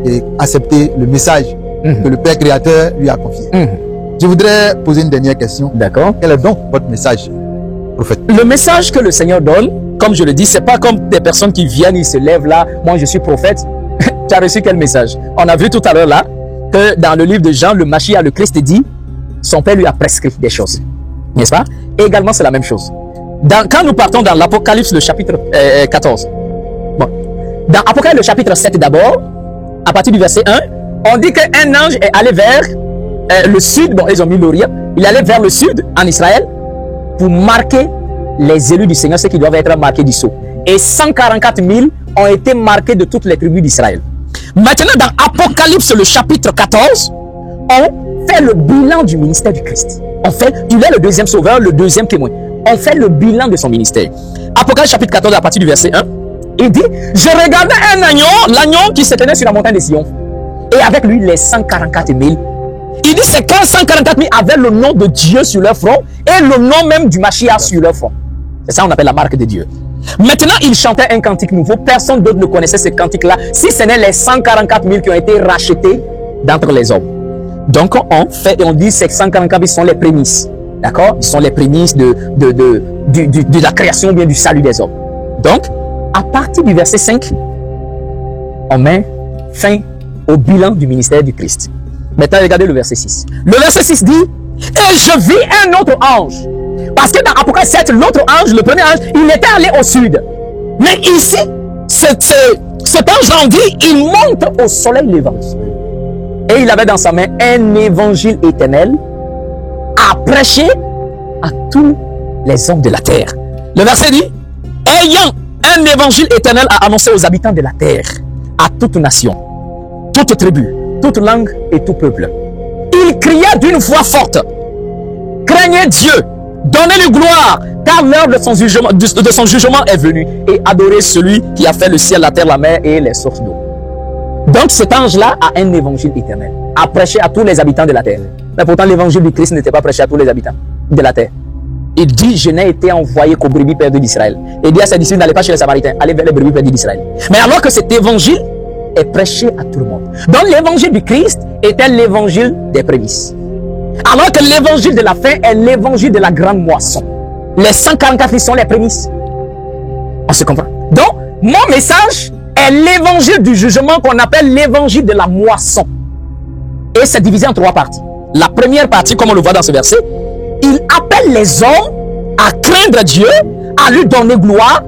et accepter le message que le Père Créateur lui a confié. Je voudrais poser une dernière question. D'accord. Quel est donc votre message, prophète? Le message que le Seigneur donne, comme je le dis, c'est pas comme des personnes qui viennent, ils se lèvent là, moi je suis prophète. Tu as reçu quel message? On a vu tout à l'heure là, que dans le livre de Jean, le Mashiach, le Christ dit, son Père lui a prescrit des choses. N'est-ce pas? Et également c'est la même chose. Quand nous partons dans l'Apocalypse, le chapitre 14, bon, dans Apocalypse, le chapitre 7 d'abord, à partir du verset 1, on dit qu'un ange est allé vers le sud, bon, ils ont mis l'Orient, il est allé vers le sud, en Israël, pour marquer les élus du Seigneur, ceux qui doivent être marqués du sceau. Et 144 000 ont été marqués de toutes les tribus d'Israël. Maintenant, dans Apocalypse, le chapitre 14, on fait le bilan du ministère du Christ. Il est le deuxième sauveur, le deuxième témoin. On fait le bilan de son ministère. Apocalypse chapitre 14, à partir du verset 1, il dit, je regardais un agneau, l'agneau qui se tenait sur la montagne de Sion. Et avec lui, les 144 000. Il dit, c'est quand 144 000 avaient le nom de Dieu sur leur front et le nom même du Mashiach sur leur front. C'est ça qu'on appelle la marque de Dieu. Maintenant, il chantait un cantique nouveau. Personne d'autre ne connaissait ce cantique-là, si ce n'est les 144 000 qui ont été rachetés d'entre les hommes. Donc, on fait et on dit que ces 144 000 sont les prémices. D'accord? Ils sont les prémices de la création ou bien du salut des hommes. Donc, à partir du verset 5, on met fin au bilan du ministère du Christ. Maintenant, regardez le verset 6. Le verset 6 dit, et je vis un autre ange. Parce que dans Apocalypse 7, l'autre ange, le premier ange, il était allé au sud. Mais ici, cet ange-là, on dit, il monte au soleil levant. Et il avait dans sa main un évangile éternel à prêcher à tous les hommes de la terre. Le verset dit, ayant un évangile éternel à annoncer aux habitants de la terre, à toute nation, toute tribu, toute langue et tout peuple. Il cria d'une voix forte, craignez Dieu, donnez-lui gloire, car l'heure de son jugement est venue, et adorez celui qui a fait le ciel, la terre, la mer et les sources d'eau. Donc cet ange-là a un évangile éternel à prêcher à tous les habitants de la terre. Mais pourtant l'évangile du Christ n'était pas prêché à tous les habitants de la terre. Il dit, je n'ai été envoyé qu'aux brebis perdues d'Israël. Et il dit à ses disciples, n'allez pas chez les Samaritains, allez vers les brebis perdues d'Israël. Mais alors que cet évangile est prêché à tout le monde. Donc l'évangile du Christ était l'évangile des prémices. Alors que l'évangile de la fin est l'évangile de la grande moisson. Les 144 sont les prémices. On se comprend? Donc, mon message est l'évangile du jugement qu'on appelle l'évangile de la moisson. Et c'est divisé en 3 parties. La première partie, comme on le voit dans ce verset, il appelle les hommes à craindre Dieu, à lui donner gloire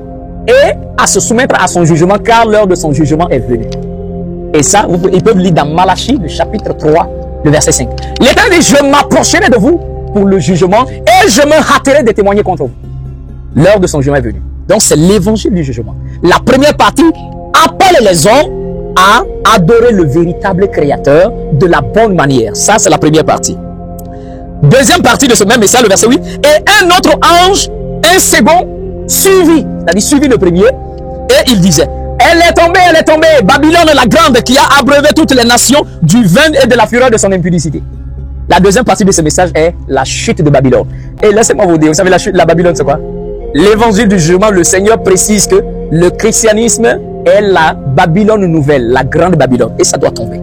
et à se soumettre à son jugement, car l'heure de son jugement est venue. Et ça, ils peuvent lire dans Malachie, le chapitre 3, le verset 5. L'Éternel dit, je m'approcherai de vous pour le jugement et je me hâterai de témoigner contre vous. L'heure de son jugement est venue. Donc c'est l'évangile du jugement. La première partie appelle les hommes à adorer le véritable créateur de la bonne manière. Ça, c'est la première partie. Deuxième partie de ce même message, le verset 8. Et un autre ange, un second, suivit, c'est-à-dire suivit le premier, et il disait, elle est tombée, Babylone la grande, qui a abreuvé toutes les nations du vin et de la fureur de son impudicité. La deuxième partie de ce message est la chute de Babylone. Et laissez-moi vous dire, vous savez la chute de la Babylone, c'est quoi? L'évangile du jugement, le Seigneur précise que le christianisme est la Babylone nouvelle, la grande Babylone, et ça doit tomber.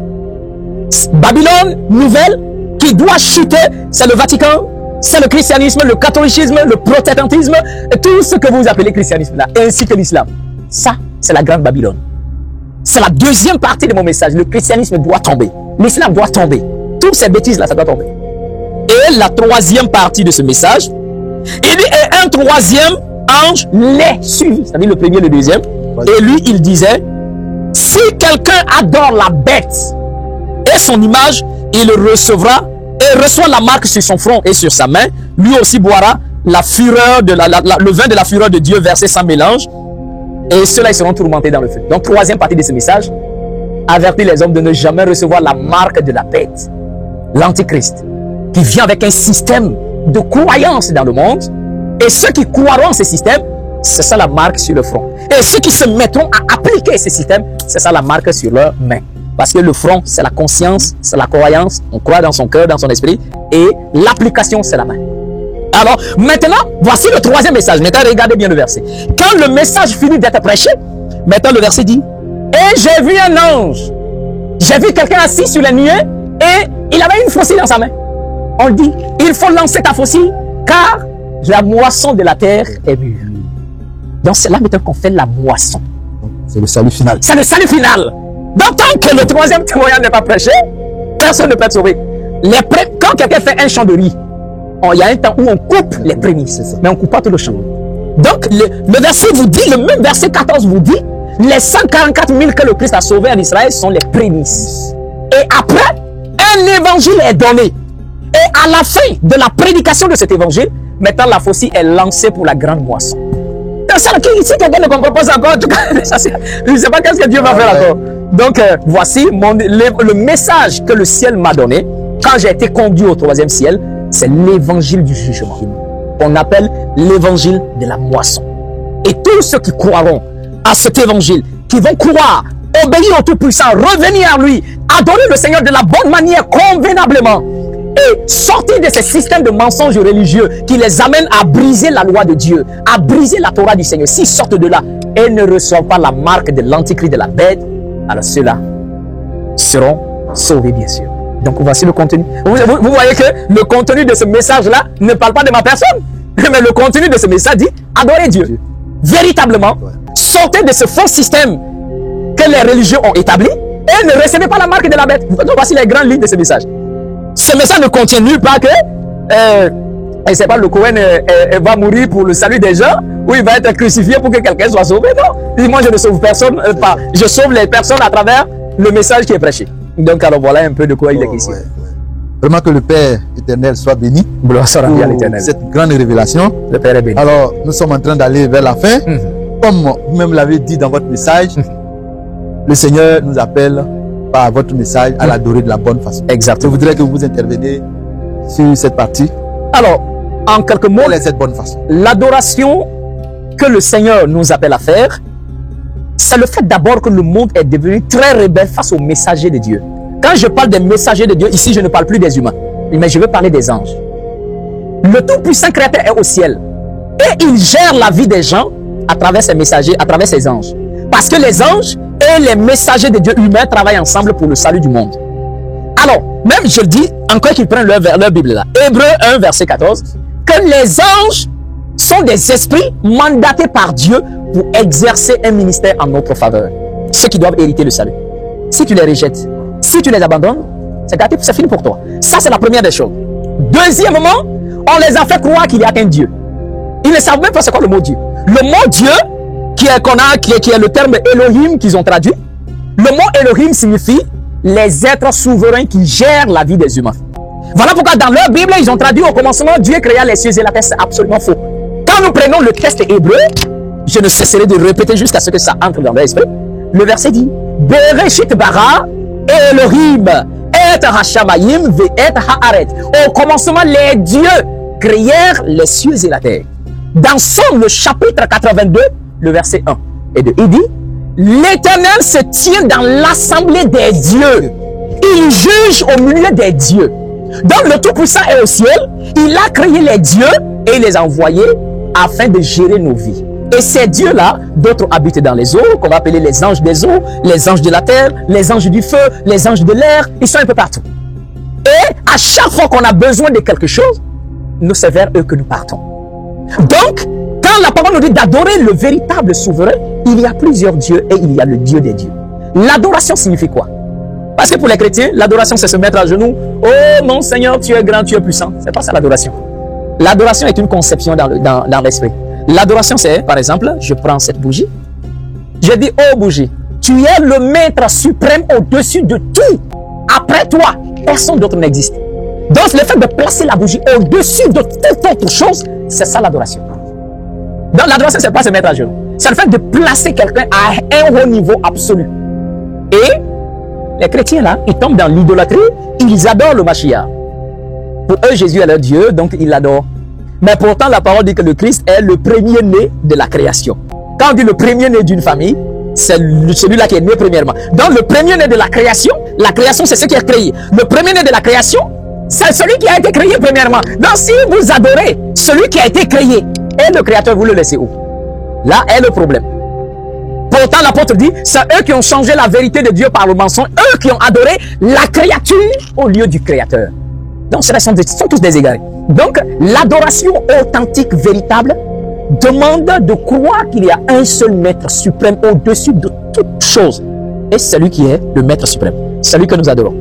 Babylone nouvelle qui doit chuter, c'est le Vatican, c'est le christianisme, le catholicisme, le protestantisme, et tout ce que vous appelez christianisme là, ainsi que l'islam. Ça, c'est la grande Babylone. C'est la deuxième partie de mon message. Le christianisme doit tomber, l'islam doit tomber. Toutes ces bêtises là, ça doit tomber. Et la troisième partie de ce message, il dit, et un troisième ange les suivit, c'est-à-dire le premier et le deuxième. Et lui, il disait, si quelqu'un adore la bête et son image, il recevra et reçoit la marque sur son front et sur sa main. Lui aussi boira la fureur de le vin de la fureur de Dieu versé sans mélange. Et ceux-là, ils seront tourmentés dans le feu. Donc, troisième partie de ce message, avertit les hommes de ne jamais recevoir la marque de la bête, l'antichrist, qui vient avec un système de croyance dans le monde. Et ceux qui croiront en ce système, c'est ça la marque sur le front. Et ceux qui se mettront à appliquer ce système, c'est ça la marque sur leur main. Parce que le front, c'est la conscience, c'est la croyance. On croit dans son cœur, dans son esprit. Et l'application, c'est la main. Alors, maintenant, voici le troisième message. Maintenant, regardez bien le verset. Quand le message finit d'être prêché, maintenant le verset dit, et j'ai vu un ange. J'ai vu quelqu'un assis sur les nuées et il avait une faucille dans sa main. On dit, il faut lancer ta faucille car la moisson de la terre est mûre. Donc c'est là maintenant qu'on fait la moisson. C'est le salut final. C'est le salut final. Donc tant que le troisième témoignage n'est pas prêché, personne ne peut être sauvé. Quand quelqu'un fait un champ de riz, il y a un temps où on coupe les prémices, mais on ne coupe pas tout le champ. Donc le verset vous dit, le même verset 14 vous dit, les 144 000 que le Christ a sauvés en Israël sont les prémices. Et après, un évangile est donné. Et à la fin de la prédication de cet évangile, maintenant la faucille est lancée pour la grande moisson. Si quelqu'un ne comprend pas ça encore, en tout cas, je ne sais pas qu'est-ce que Dieu va faire encore. Donc, voici le message que le ciel m'a donné quand j'ai été conduit au troisième ciel, c'est l'évangile du jugement. On appelle l'évangile de la moisson. Et tous ceux qui croiront à cet évangile, qui vont croire, obéir au Tout-Puissant, revenir à lui, adorer le Seigneur de la bonne manière, convenablement, et sortir de ces systèmes de mensonges religieux qui les amènent à briser la loi de Dieu, à briser la Torah du Seigneur. S'ils sortent de là et ne reçoivent pas la marque de l'antichrist de la bête, alors ceux-là seront sauvés, bien sûr. Donc voici le contenu. Vous voyez que le contenu de ce message-là ne parle pas de ma personne, mais le contenu de ce message dit adorez Dieu. Véritablement, sortez de ce faux système que les religieux ont établi et ne recevez pas la marque de la bête. Donc voici les grandes lignes de ce message. Ce message ne contient nulle part que et c'est pas le Cohen va mourir pour le salut des gens ou il va être crucifié pour que quelqu'un soit sauvé. Non, moi je ne sauve personne, pas. Je sauve les personnes à travers le message qui est prêché. Donc alors voilà un peu de quoi il est question. Vraiment que le Père éternel soit béni pour cette grande révélation. Le Père est béni. Alors nous sommes en train d'aller vers la fin. Comme vous-même l'avez dit dans votre message, le Seigneur nous appelle par votre message à l'adorer de la bonne façon. Exactement. Je voudrais que vous interveniez sur cette partie. Alors, en quelques mots, quelle est cette bonne façon? L'adoration que le Seigneur nous appelle à faire, c'est le fait d'abord que le monde est devenu très rebelle face aux messagers de Dieu. Quand je parle des messagers de Dieu, ici je ne parle plus des humains, mais je veux parler des anges. Le Tout-Puissant Créateur est au ciel et il gère la vie des gens à travers ses messagers, à travers ses anges. Parce que les anges et les messagers de Dieu humains travaillent ensemble pour le salut du monde. Alors, même je le dis, encore qu'ils prennent leur Bible là, Hébreux 1, verset 14, que les anges sont des esprits mandatés par Dieu pour exercer un ministère en notre faveur. Ceux qui doivent hériter le salut. Si tu les rejettes, si tu les abandonnes, c'est fini pour toi. Ça, c'est la première des choses. Deuxièmement, on les a fait croire qu'il n'y a qu'un Dieu. Ils ne savent même pas c'est quoi le mot Dieu. Le mot Dieu, qui est le terme Elohim qu'ils ont traduit, le mot Elohim signifie les êtres souverains qui gèrent la vie des humains. Voilà pourquoi dans leur Bible, ils ont traduit au commencement, Dieu créa les cieux et la terre. C'est absolument faux. Quand nous prenons le texte hébreu, je ne cesserai de répéter jusqu'à ce que ça entre dans l'esprit. Le verset dit, Bereshit bara Elohim et Hashamayim ve et haaret. Au commencement, les dieux créèrent les cieux et la terre. Dans Somme, le chapitre 82, le verset 1 et 2, il dit, l'Éternel se tient dans l'assemblée des dieux. Il juge au milieu des dieux. Donc le Tout-Puissant est au ciel. Il a créé les dieux et il les a envoyés afin de gérer nos vies. Et ces dieux-là, d'autres habitent dans les eaux, qu'on va appeler les anges des eaux, les anges de la terre, les anges du feu, les anges de l'air. Ils sont un peu partout. Et à chaque fois qu'on a besoin de quelque chose, nous c'est vers eux que nous partons. Donc, quand la parole nous dit d'adorer le véritable souverain, il y a plusieurs dieux et il y a le Dieu des dieux. L'adoration signifie quoi? Parce que pour les chrétiens, l'adoration c'est se mettre à genoux. Oh mon Seigneur, tu es grand, tu es puissant. C'est pas ça l'adoration. L'adoration est une conception dans l'esprit. L'adoration c'est, par exemple, je prends cette bougie. Je dis, oh bougie, tu es le maître suprême au-dessus de tout. Après toi, personne d'autre n'existe. Donc le fait de placer la bougie au-dessus de toute autre chose, c'est ça l'adoration. Donc l'adoration c'est pas se mettre à genoux. C'est le fait de placer quelqu'un à un haut niveau absolu. Et les chrétiens là, ils tombent dans l'idolâtrie, ils adorent le Mashiach. Pour eux, Jésus est leur Dieu, donc ils l'adorent. Mais pourtant, la parole dit que le Christ est le premier-né de la création. Quand on dit le premier-né d'une famille, c'est celui-là qui est né premièrement. Donc le premier-né de la création c'est ce qui est créé. Le premier-né de la création, C'est celui qui a été créé premièrement. Donc si vous adorez celui qui a été créé et le créateur, vous le laissez où? Là est le problème. Pourtant l'apôtre dit, c'est eux qui ont changé la vérité de Dieu par le mensonge, eux qui ont adoré la créature au lieu du créateur. Donc ceux-là sont tous des égarés. Donc l'adoration authentique, véritable, demande de croire qu'il y a un seul maître suprême au-dessus de toute chose. Et c'est celui qui est le maître suprême. Celui que nous adorons.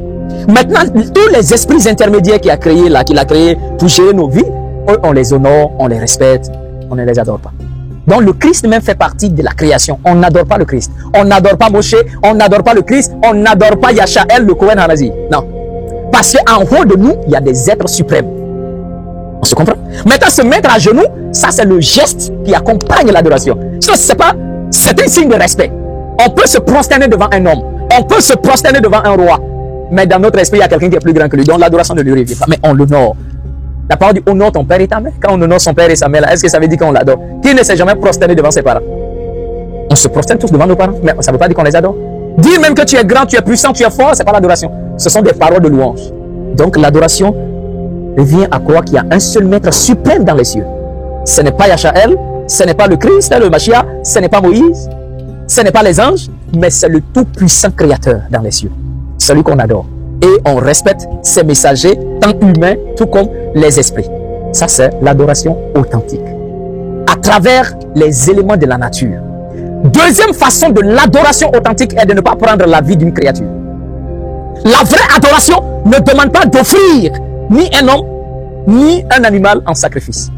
Maintenant, tous les esprits intermédiaires qu'il a créé pour gérer nos vies, eux, on les honore, on les respecte, on ne les adore pas. Donc le Christ même fait partie de la création. On n'adore pas le Christ. On n'adore pas Moshe, on n'adore pas le Christ, on n'adore pas Yashael, le Kohen Hanazi. Non. Parce qu'en haut de nous, il y a des êtres suprêmes. On se comprend? Maintenant, se mettre à genoux, ça c'est le geste qui accompagne l'adoration. C'est un signe de respect. On peut se prosterner devant un homme. On peut se prosterner devant un roi. Mais dans notre esprit, il y a quelqu'un qui est plus grand que lui. Donc l'adoration ne lui revient pas. Mais on l'honore. La parole dit honore ton père et ta mère. Quand on honore son père et sa mère, est-ce que ça veut dire qu'on l'adore? Qui ne s'est jamais prosterné devant ses parents? On se prosterne tous devant nos parents. Mais ça ne veut pas dire qu'on les adore. Dire même que tu es grand, tu es puissant, tu es fort, ce n'est pas l'adoration. Ce sont des paroles de louange. Donc l'adoration revient à croire qu'il y a un seul maître suprême dans les cieux. Ce n'est pas Yashael, ce n'est pas le Christ, le Mashiach, ce n'est pas Moïse, ce n'est pas les anges, mais c'est le tout-puissant créateur dans les cieux. Celui qu'on adore. Et on respecte ses messagers, tant humains, tout comme les esprits. Ça, c'est l'adoration authentique. À travers les éléments de la nature. Deuxième façon de l'adoration authentique est de ne pas prendre la vie d'une créature. La vraie adoration ne demande pas d'offrir ni un homme, ni un animal en sacrifice.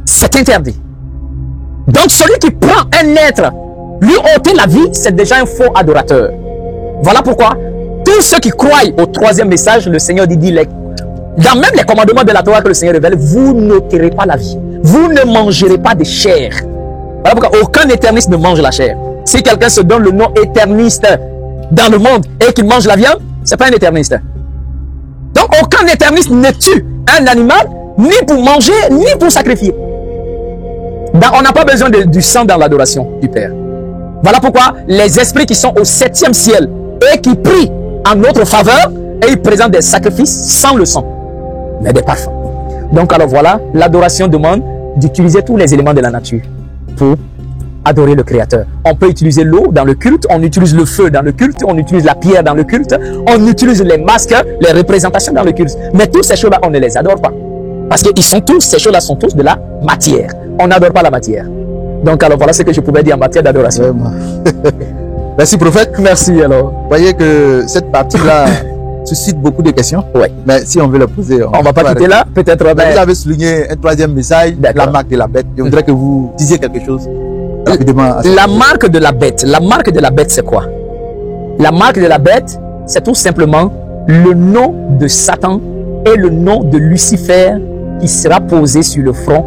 C'est interdit. Donc celui qui prend un être, lui ôter la vie, c'est déjà un faux adorateur. Voilà pourquoi tous ceux qui croient au troisième message, le Seigneur dit, dans même les commandements de la Torah que le Seigneur révèle, vous n'ôterez pas la vie. Vous ne mangerez pas de chair. Voilà pourquoi aucun éterniste ne mange la chair. Si quelqu'un se donne le nom éterniste dans le monde et qu'il mange la viande, c'est pas un éterniste. Donc aucun éterniste ne tue un animal ni pour manger ni pour sacrifier. On n'a pas besoin du sang dans l'adoration du Père. Voilà pourquoi les esprits qui sont au 7e ciel et qui prient en notre faveur et ils présentent des sacrifices sans le sang, mais des parfums. Donc alors voilà, l'adoration demande d'utiliser tous les éléments de la nature pour adorer le Créateur. On peut utiliser l'eau dans le culte, on utilise le feu dans le culte, on utilise la pierre dans le culte, on utilise les masques, les représentations dans le culte. Mais toutes ces choses-là, on ne les adore pas. Parce que ces choses-là sont tous de la matière. On n'adore pas la matière. Donc alors voilà ce que je pouvais dire en matière d'adoration. Merci prophète. Merci alors. Vous voyez que cette partie-là suscite beaucoup de questions. Oui. Mais si on veut le poser, on va pas quitter là. Peut-être. Vous avez souligné un troisième message, la marque de la bête. Je voudrais que vous disiez quelque chose rapidement. La marque de la bête. La marque de la bête, c'est quoi? La marque de la bête, c'est tout simplement le nom de Satan et le nom de Lucifer qui sera posé sur le front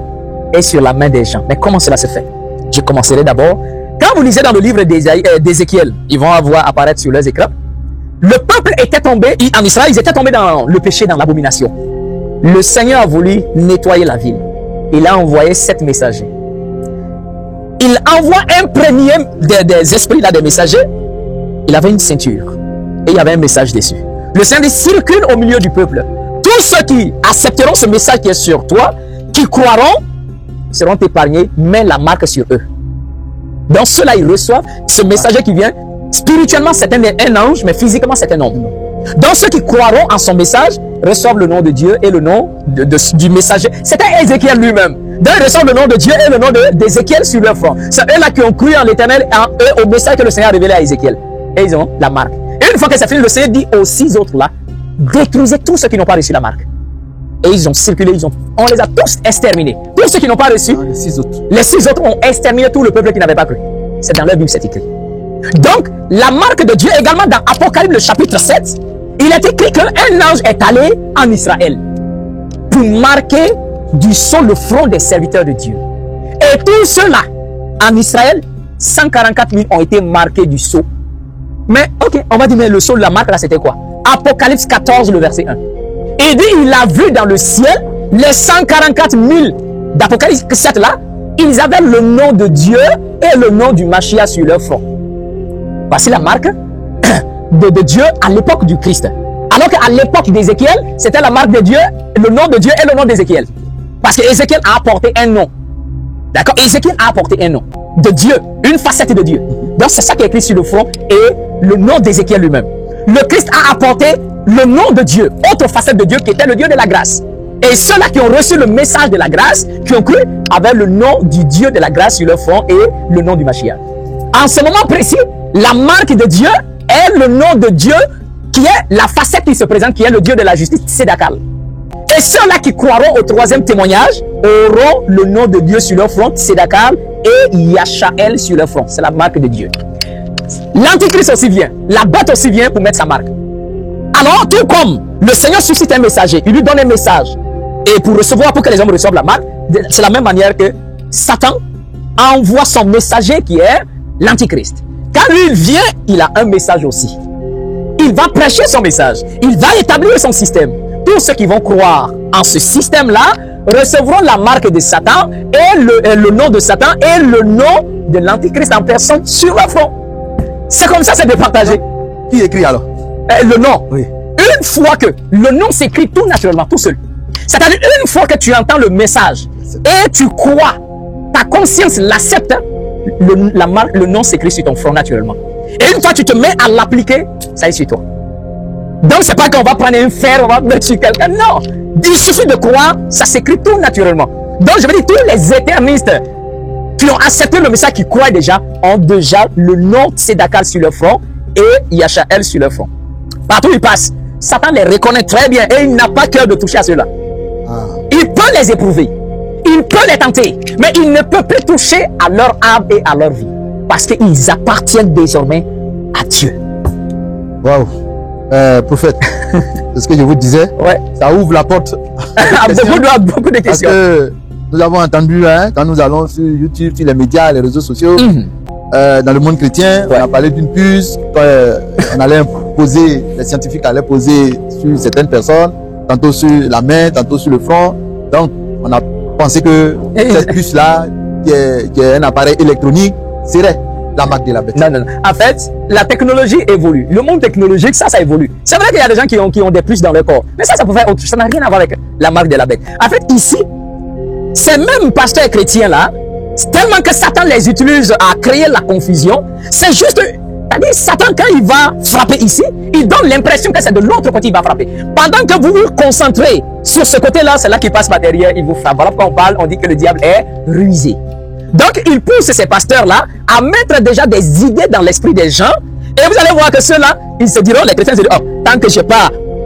et sur la main des gens. Mais comment cela se fait? Je commencerai d'abord. Quand vous lisez dans le livre d'Ézéchiel, ils vont apparaître sur leurs écrans. Le peuple était tombé, en Israël, ils étaient tombés dans le péché, dans l'abomination. Le Seigneur a voulu nettoyer la ville. Il a envoyé 7 messagers. Il envoie un premier des esprits, là, des messagers. Il avait une ceinture. Et il y avait un message dessus. Le Seigneur dit, circule au milieu du peuple. Tous ceux qui accepteront ce message qui est sur toi, qui croiront, seront épargnés, mets la marque sur eux. Donc ceux-là, ils reçoivent ce messager qui vient. Spirituellement, c'est un ange, mais physiquement, c'est un homme. Donc ceux qui croiront en son message reçoivent le nom de Dieu et le nom du messager. C'était Ézéchiel lui-même. Donc ils reçoivent le nom de Dieu et le nom d'Ézéchiel sur leur front. C'est eux-là qui ont cru en l'Éternel et au message que le Seigneur a révélé à Ézéchiel. Et ils ont la marque. Et une fois que c'est fini, le Seigneur dit aux 6 autres-là, détruisez tous ceux qui n'ont pas reçu la marque. Et ils ont circulé, on les a tous exterminés. Tous ceux qui n'ont pas reçu, les 6 autres ont exterminé tout le peuple qui n'avait pas cru. C'est dans leur Bible, c'est écrit. Donc, la marque de Dieu, également dans Apocalypse, le chapitre 7, il est écrit qu'un ange est allé en Israël pour marquer du sceau le front des serviteurs de Dieu. Et tous ceux-là, en Israël, 144 000 ont été marqués du sceau. Mais, ok, on va dire, mais le sceau, la marque là, c'était quoi? Apocalypse 14, le verset 1. Il dit, il a vu dans le ciel les 144 000 d'Apocalypse 7 là, ils avaient le nom de Dieu et le nom du Mashiach sur leur front. Voici la marque de Dieu à l'époque du Christ. Alors qu'à l'époque d'Ézéchiel, c'était la marque de Dieu, le nom de Dieu et le nom d'Ézéchiel. Parce que Ézéchiel a apporté un nom. D'accord? Ézéchiel a apporté un nom de Dieu, une facette de Dieu. Donc c'est ça qui est écrit sur le front et le nom d'Ézéchiel lui-même. Le Christ a apporté le nom de Dieu, autre facette de Dieu qui était le Dieu de la grâce. Et ceux-là qui ont reçu le message de la grâce, qui ont cru, avaient le nom du Dieu de la grâce sur leur front et le nom du Mashiach. En ce moment précis, la marque de Dieu est le nom de Dieu qui est la facette qui se présente, qui est le Dieu de la justice, Tsedakal. Et ceux-là qui croiront au troisième témoignage auront le nom de Dieu sur leur front, Tsedakal, et Yashael sur leur front. C'est la marque de Dieu. L'Antichrist aussi vient, la bête aussi vient pour mettre sa marque. Alors, tout comme le Seigneur suscite un messager, il lui donne un message, et pour recevoir, pour que les hommes reçoivent la marque, c'est la même manière que Satan envoie son messager qui est l'Antichrist. Quand lui il vient, il a un message aussi. Il va prêcher son message, il va établir son système. Tous ceux qui vont croire en ce système-là recevront la marque de Satan et le nom de Satan et le nom de l'Antichrist en personne sur leur front. C'est comme ça, c'est départagé. Qui écrit alors? Le nom. Oui. Une fois que le nom s'écrit tout naturellement, tout seul. C'est-à-dire une fois que tu entends le message et tu crois, ta conscience l'accepte, le nom s'écrit sur ton front naturellement. Et une fois que tu te mets à l'appliquer, ça est sur toi. Donc c'est pas qu'on va prendre un fer, on va mettre sur quelqu'un. Non. Il suffit de croire, ça s'écrit tout naturellement. Donc je veux dire, tous les éternistes qui ont accepté le message, qui croient déjà, ont déjà le nom Tsedakal sur leur front et Yashael sur leur front. Partout où ils passent, Satan les reconnaît très bien et il n'a pas cœur de toucher à ceux-là. Il peut les éprouver, il peut les tenter, mais il ne peut plus toucher à leur âme et à leur vie. Parce qu'ils appartiennent désormais à Dieu. Waouh! Prophète, c'est ce que je vous disais. Ouais. Ça ouvre la porte à beaucoup de questions. Parce que nous avons entendu, quand nous allons sur YouTube, sur les médias, les réseaux sociaux, dans le monde chrétien, on a parlé d'une puce, on allait poser, les scientifiques allaient poser sur certaines personnes, tantôt sur la main, tantôt sur le front. Donc, on a pensé que cette puce-là, qui est un appareil électronique, serait la marque de la bête. Non. En fait, la technologie évolue. Le monde technologique, ça évolue. C'est vrai qu'il y a des gens qui ont des puces dans leur corps. Mais ça peut faire autre chose. Ça n'a rien à voir avec la marque de la bête. En fait, ici, ces mêmes pasteurs chrétiens là, tellement que Satan les utilise à créer la confusion, c'est juste, c'est-à-dire Satan quand il va frapper ici, il donne l'impression que c'est de l'autre côté qu'il va frapper. Pendant que vous vous concentrez sur ce côté-là, c'est là qu'il passe par derrière, il vous frappe. Voilà pourquoi on parle, on dit que le diable est rusé. Donc il pousse ces pasteurs-là à mettre déjà des idées dans l'esprit des gens, et vous allez voir que ceux-là, ils se diront, les chrétiens se diront, oh, tant que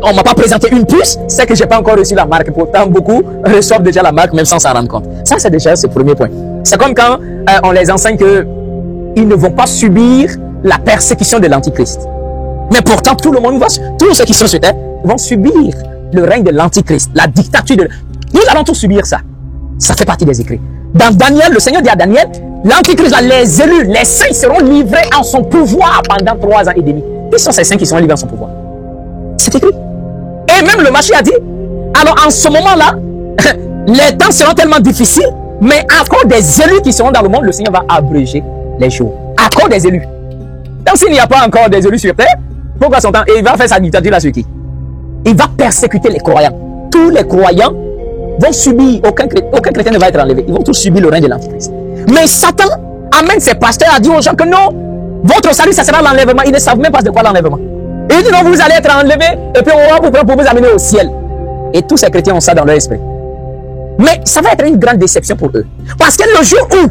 on m'a pas présenté une puce, c'est que j'ai pas encore reçu la marque. Pourtant, beaucoup reçoivent déjà la marque même sans s'en rendre compte. Ça, c'est déjà ce premier point. C'est comme quand on les enseigne que ils ne vont pas subir la persécution de l'Antichrist. Mais pourtant, tout le monde va, tous ceux qui sont sur terre vont subir le règne de l'Antichrist, la dictature de... Nous allons tous subir ça. Ça fait partie des écrits. Dans Daniel, le Seigneur dit à Daniel, l'Antichrist, les élus, les saints seront livrés en son pouvoir pendant 3 ans et demi. Qui sont ces saints qui seront livrés en son pouvoir? C'est écrit. Et même le Mashiach a dit, alors en ce moment-là, les temps seront tellement difficiles, mais à cause des élus qui seront dans le monde, le Seigneur va abréger les jours. À cause des élus. Donc s'il n'y a pas encore des élus sur terre, pourquoi son temps? Et il va faire sa dictature là sur qui? Il va persécuter les croyants. Tous les croyants vont subir, aucun chrétien ne va être enlevé. Ils vont tous subir le règne de l'Antichrist. Mais Satan amène ses pasteurs à dire aux gens que non, votre salut, ça sera l'enlèvement. Ils ne savent même pas de quoi l'enlèvement. Et il dit non, vous allez être enlevés et puis on va vous prendre pour vous amener au ciel. Et tous ces chrétiens ont ça dans leur esprit. Mais ça va être une grande déception pour eux. Parce que le jour où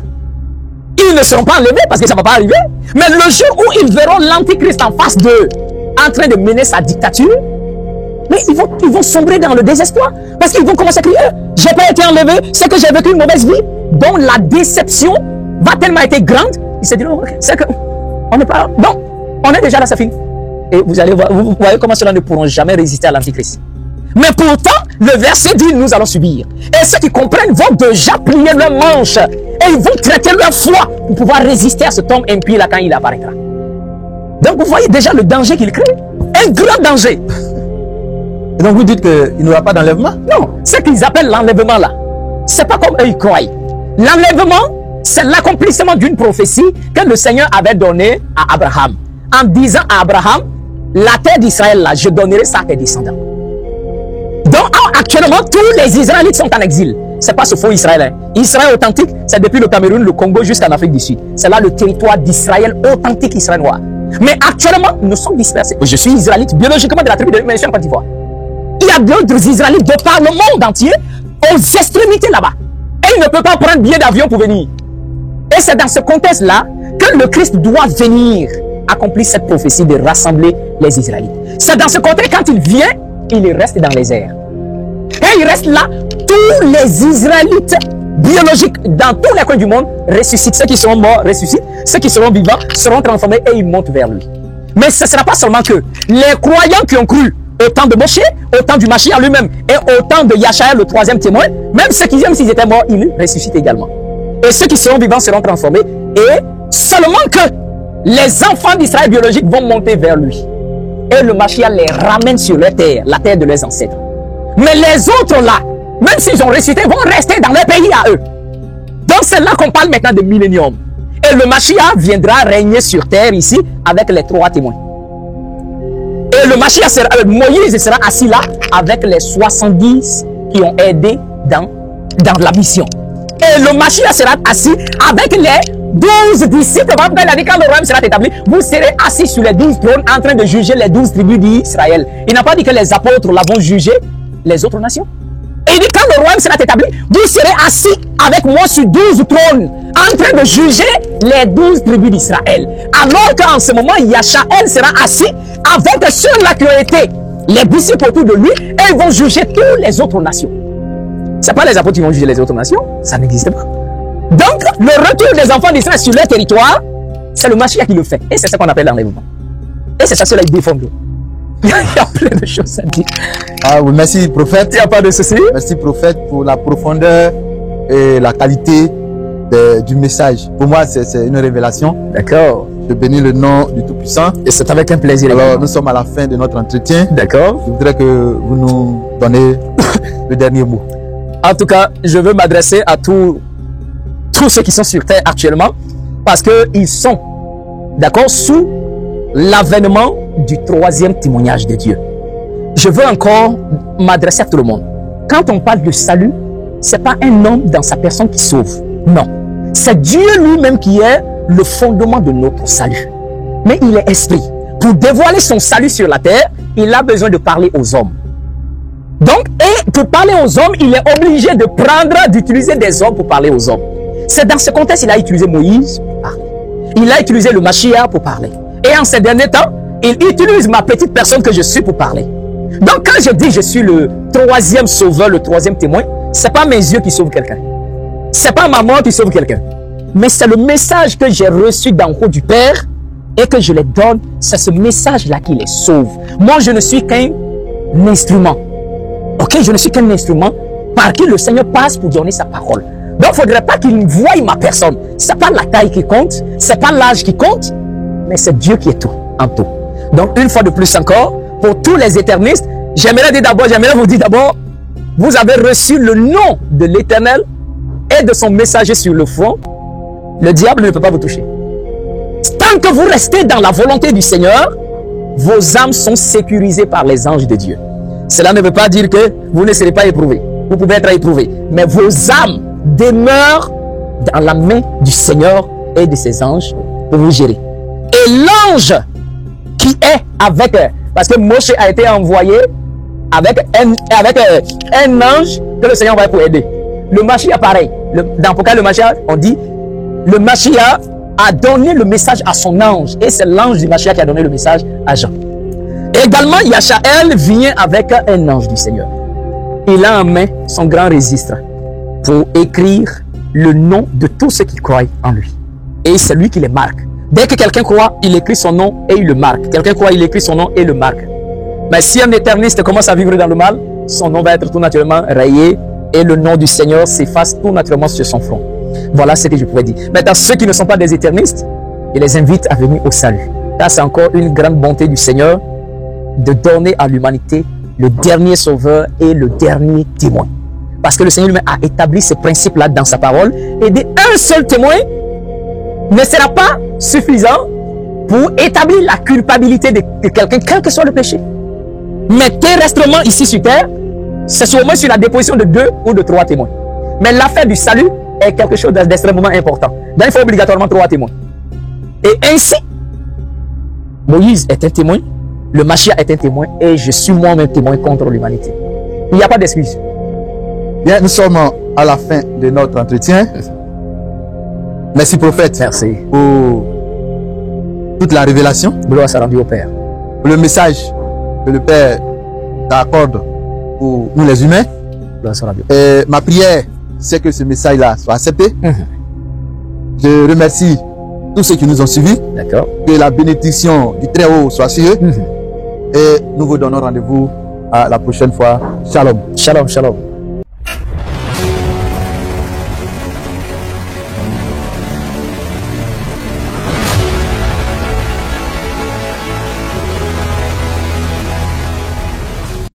ils ne seront pas enlevés, parce que ça ne va pas arriver, mais le jour où ils verront l'Antichrist en face d'eux, en train de mener sa dictature, mais ils vont sombrer dans le désespoir. Parce qu'ils vont commencer à crier, j'ai pas été enlevé, c'est que j'ai vécu une mauvaise vie. Donc la déception va tellement être grande, ils se diront, c'est que on n'est pas... Non, on est déjà là, ça finit. Et vous allez voir, vous voyez comment cela ne pourront jamais résister à l'Antichrist. Mais pourtant, le verset dit, nous allons subir. Et ceux qui comprennent vont déjà plier leurs manches. Et ils vont traiter leur foi pour pouvoir résister à cet homme impie là quand il apparaîtra. Donc vous voyez déjà le danger qu'il crée. Un grand danger. Et donc vous dites qu'il n'y aura pas d'enlèvement? Non, ce qu'ils appellent l'enlèvement là, c'est pas comme eux ils croient. L'enlèvement, c'est l'accomplissement d'une prophétie que le Seigneur avait donnée à Abraham. En disant à Abraham, la terre d'Israël, là, je donnerai ça à tes descendants. Donc, actuellement, tous les Israélites sont en exil. C'est pas ce faux Israël. Hein. Israël authentique, c'est depuis le Cameroun, le Congo jusqu'en Afrique du Sud. C'est là le territoire d'Israël authentique, Israël noir. Mais actuellement, nous sommes dispersés. Je suis Israélite, biologiquement de la tribu de Ménachia en Côte d'Ivoire. Il y a d'autres Israélites de par le monde entier, aux extrémités là-bas. Et ils ne peuvent pas prendre billet d'avion pour venir. Et c'est dans ce contexte-là que le Christ doit venir accomplir cette prophétie de rassembler les Israélites. C'est dans ce contexte, quand il vient, il reste dans les airs. Et il reste là, tous les Israélites biologiques dans tous les coins du monde ressuscitent. Ceux qui seront morts ressuscitent, ceux qui seront vivants seront transformés et ils montent vers lui. Mais ce ne sera pas seulement que les croyants qui ont cru au temps de Moshe, au temps du Mashiach lui-même et au temps de Yashaël, le troisième témoin, même ceux qui, même s'ils étaient morts, ils ressuscitent également. Et ceux qui seront vivants seront transformés et seulement que les enfants d'Israël biologiques vont monter vers lui. Et le Mashiach les ramène sur leur terre, la terre de leurs ancêtres. Mais les autres là, même s'ils ont ressuscité, vont rester dans leur pays à eux. Donc c'est là qu'on parle maintenant de millénium. Et le Mashiach viendra régner sur terre ici avec les 3 témoins. Et le Mashiach sera, Moïse sera assis là avec les 70 qui ont aidé dans la mission. Et le Mashiach sera assis avec les 12 disciples. Il a dit quand le royaume sera établi, vous serez assis sur les 12 trônes en train de juger les 12 tribus d'Israël. Il n'a pas dit que les apôtres là vont juger les autres nations. Et il dit quand le royaume sera établi, vous serez assis avec moi sur 12 trônes en train de juger les 12 tribus d'Israël. Alors qu'en ce moment, Yashaël sera assis avec ceux-là qui ont été les disciples autour de lui et ils vont juger toutes les autres nations. Ce n'est pas les apôtres qui vont juger les autres nations, ça n'existe pas. Donc, le retour des enfants d'Israël sur leur territoire, c'est le Mashiach qui le fait. Et c'est ça qu'on appelle l'enlèvement. Et c'est ça cela qui défend. Il y a plein de choses à dire. Ah oui, merci prophète. Il n'y a pas de souci. Merci prophète pour la profondeur et la qualité du message. Pour moi, c'est une révélation. D'accord. Je bénis le nom du Tout-Puissant. Et c'est avec un plaisir. Alors, nous sommes à la fin de notre entretien. D'accord. Je voudrais que vous nous donnez le dernier mot. En tout cas, je veux m'adresser à tous ceux qui sont sur terre actuellement parce qu'ils sont, d'accord, sous l'avènement du 3e témoignage de Dieu. Je veux encore m'adresser à tout le monde. Quand on parle de salut, ce n'est pas un homme dans sa personne qui sauve. Non. C'est Dieu lui-même qui est le fondement de notre salut. Mais il est esprit. Pour dévoiler son salut sur la terre, il a besoin de parler aux hommes. Donc, et pour parler aux hommes, il est obligé de d'utiliser des hommes pour parler aux hommes. C'est dans ce contexte qu'il a utilisé Moïse pour parler. Il a utilisé le Mashiach pour parler. Et en ces derniers temps, il utilise ma petite personne que je suis pour parler. Donc, quand je dis je suis le 3e sauveur, le 3e témoin, ce n'est pas mes yeux qui sauvent quelqu'un. Ce n'est pas ma mort qui sauve quelqu'un. Mais c'est le message que j'ai reçu d'en haut du Père et que je les donne. C'est ce message-là qui les sauve. Moi, je ne suis qu'un instrument. Ok, je ne suis qu'un instrument par qui le Seigneur passe pour donner sa parole. Donc, il ne faudrait pas qu'il voie ma personne. Ce n'est pas la taille qui compte, ce n'est pas l'âge qui compte, mais c'est Dieu qui est tout, en tout. Donc, une fois de plus encore, pour tous les éternistes, j'aimerais vous dire d'abord, vous avez reçu le nom de l'Éternel et de son messager sur le front. Le diable ne peut pas vous toucher. Tant que vous restez dans la volonté du Seigneur, vos âmes sont sécurisées par les anges de Dieu. Cela ne veut pas dire que vous ne serez pas éprouvés. Vous pouvez être éprouvés. Mais vos âmes demeurent dans la main du Seigneur et de ses anges pour vous gérer. Et l'ange qui est avec... Parce que Moshe a été envoyé avec un ange que le Seigneur va pour aider. Le Mashiach, pareil. Dans le cas le Mashiach, on dit le Mashiach a donné le message à son ange. Et c'est l'ange du Mashiach qui a donné le message à Jean. Également, Yashaël vient avec un ange du Seigneur. Il a en main son grand registre pour écrire le nom de tous ceux qui croient en lui. Et c'est lui qui les marque. Dès que quelqu'un croit, il écrit son nom et il le marque. Quelqu'un croit, il écrit son nom et le marque. Mais si un éterniste commence à vivre dans le mal, son nom va être tout naturellement rayé et le nom du Seigneur s'efface tout naturellement sur son front. Voilà ce que je pouvais dire. Maintenant, ceux qui ne sont pas des éternistes, il les invite à venir au salut. Là, c'est encore une grande bonté du Seigneur de donner à l'humanité le dernier sauveur et le dernier témoin. Parce que le Seigneur lui-même a établi ce principe-là dans sa parole. Et un seul témoin ne sera pas suffisant pour établir la culpabilité de quelqu'un, quel que soit le péché. Mais terrestrement, ici sur terre, c'est sûrement sur la déposition de 2 ou de 3 témoins. Mais l'affaire du salut est quelque chose d'extrêmement important. Donc, il faut obligatoirement 3 témoins. Et ainsi, Moïse est un témoin, le Mashiach est un témoin, et je suis moi-même témoin contre l'humanité. Il n'y a pas d'excuse. Bien, nous sommes à la fin de notre entretien. Merci, prophète. Merci. Pour toute la révélation. Gloire soit rendue au Père. Pour le message que le Père t'accorde pour nous les humains. Gloire soit rendue. Et ma prière, c'est que ce message-là soit accepté. Je remercie tous ceux qui nous ont suivis. D'accord. Que la bénédiction du Très-Haut soit sur eux. Et nous vous donnons rendez-vous à la prochaine fois. Shalom. Shalom, shalom.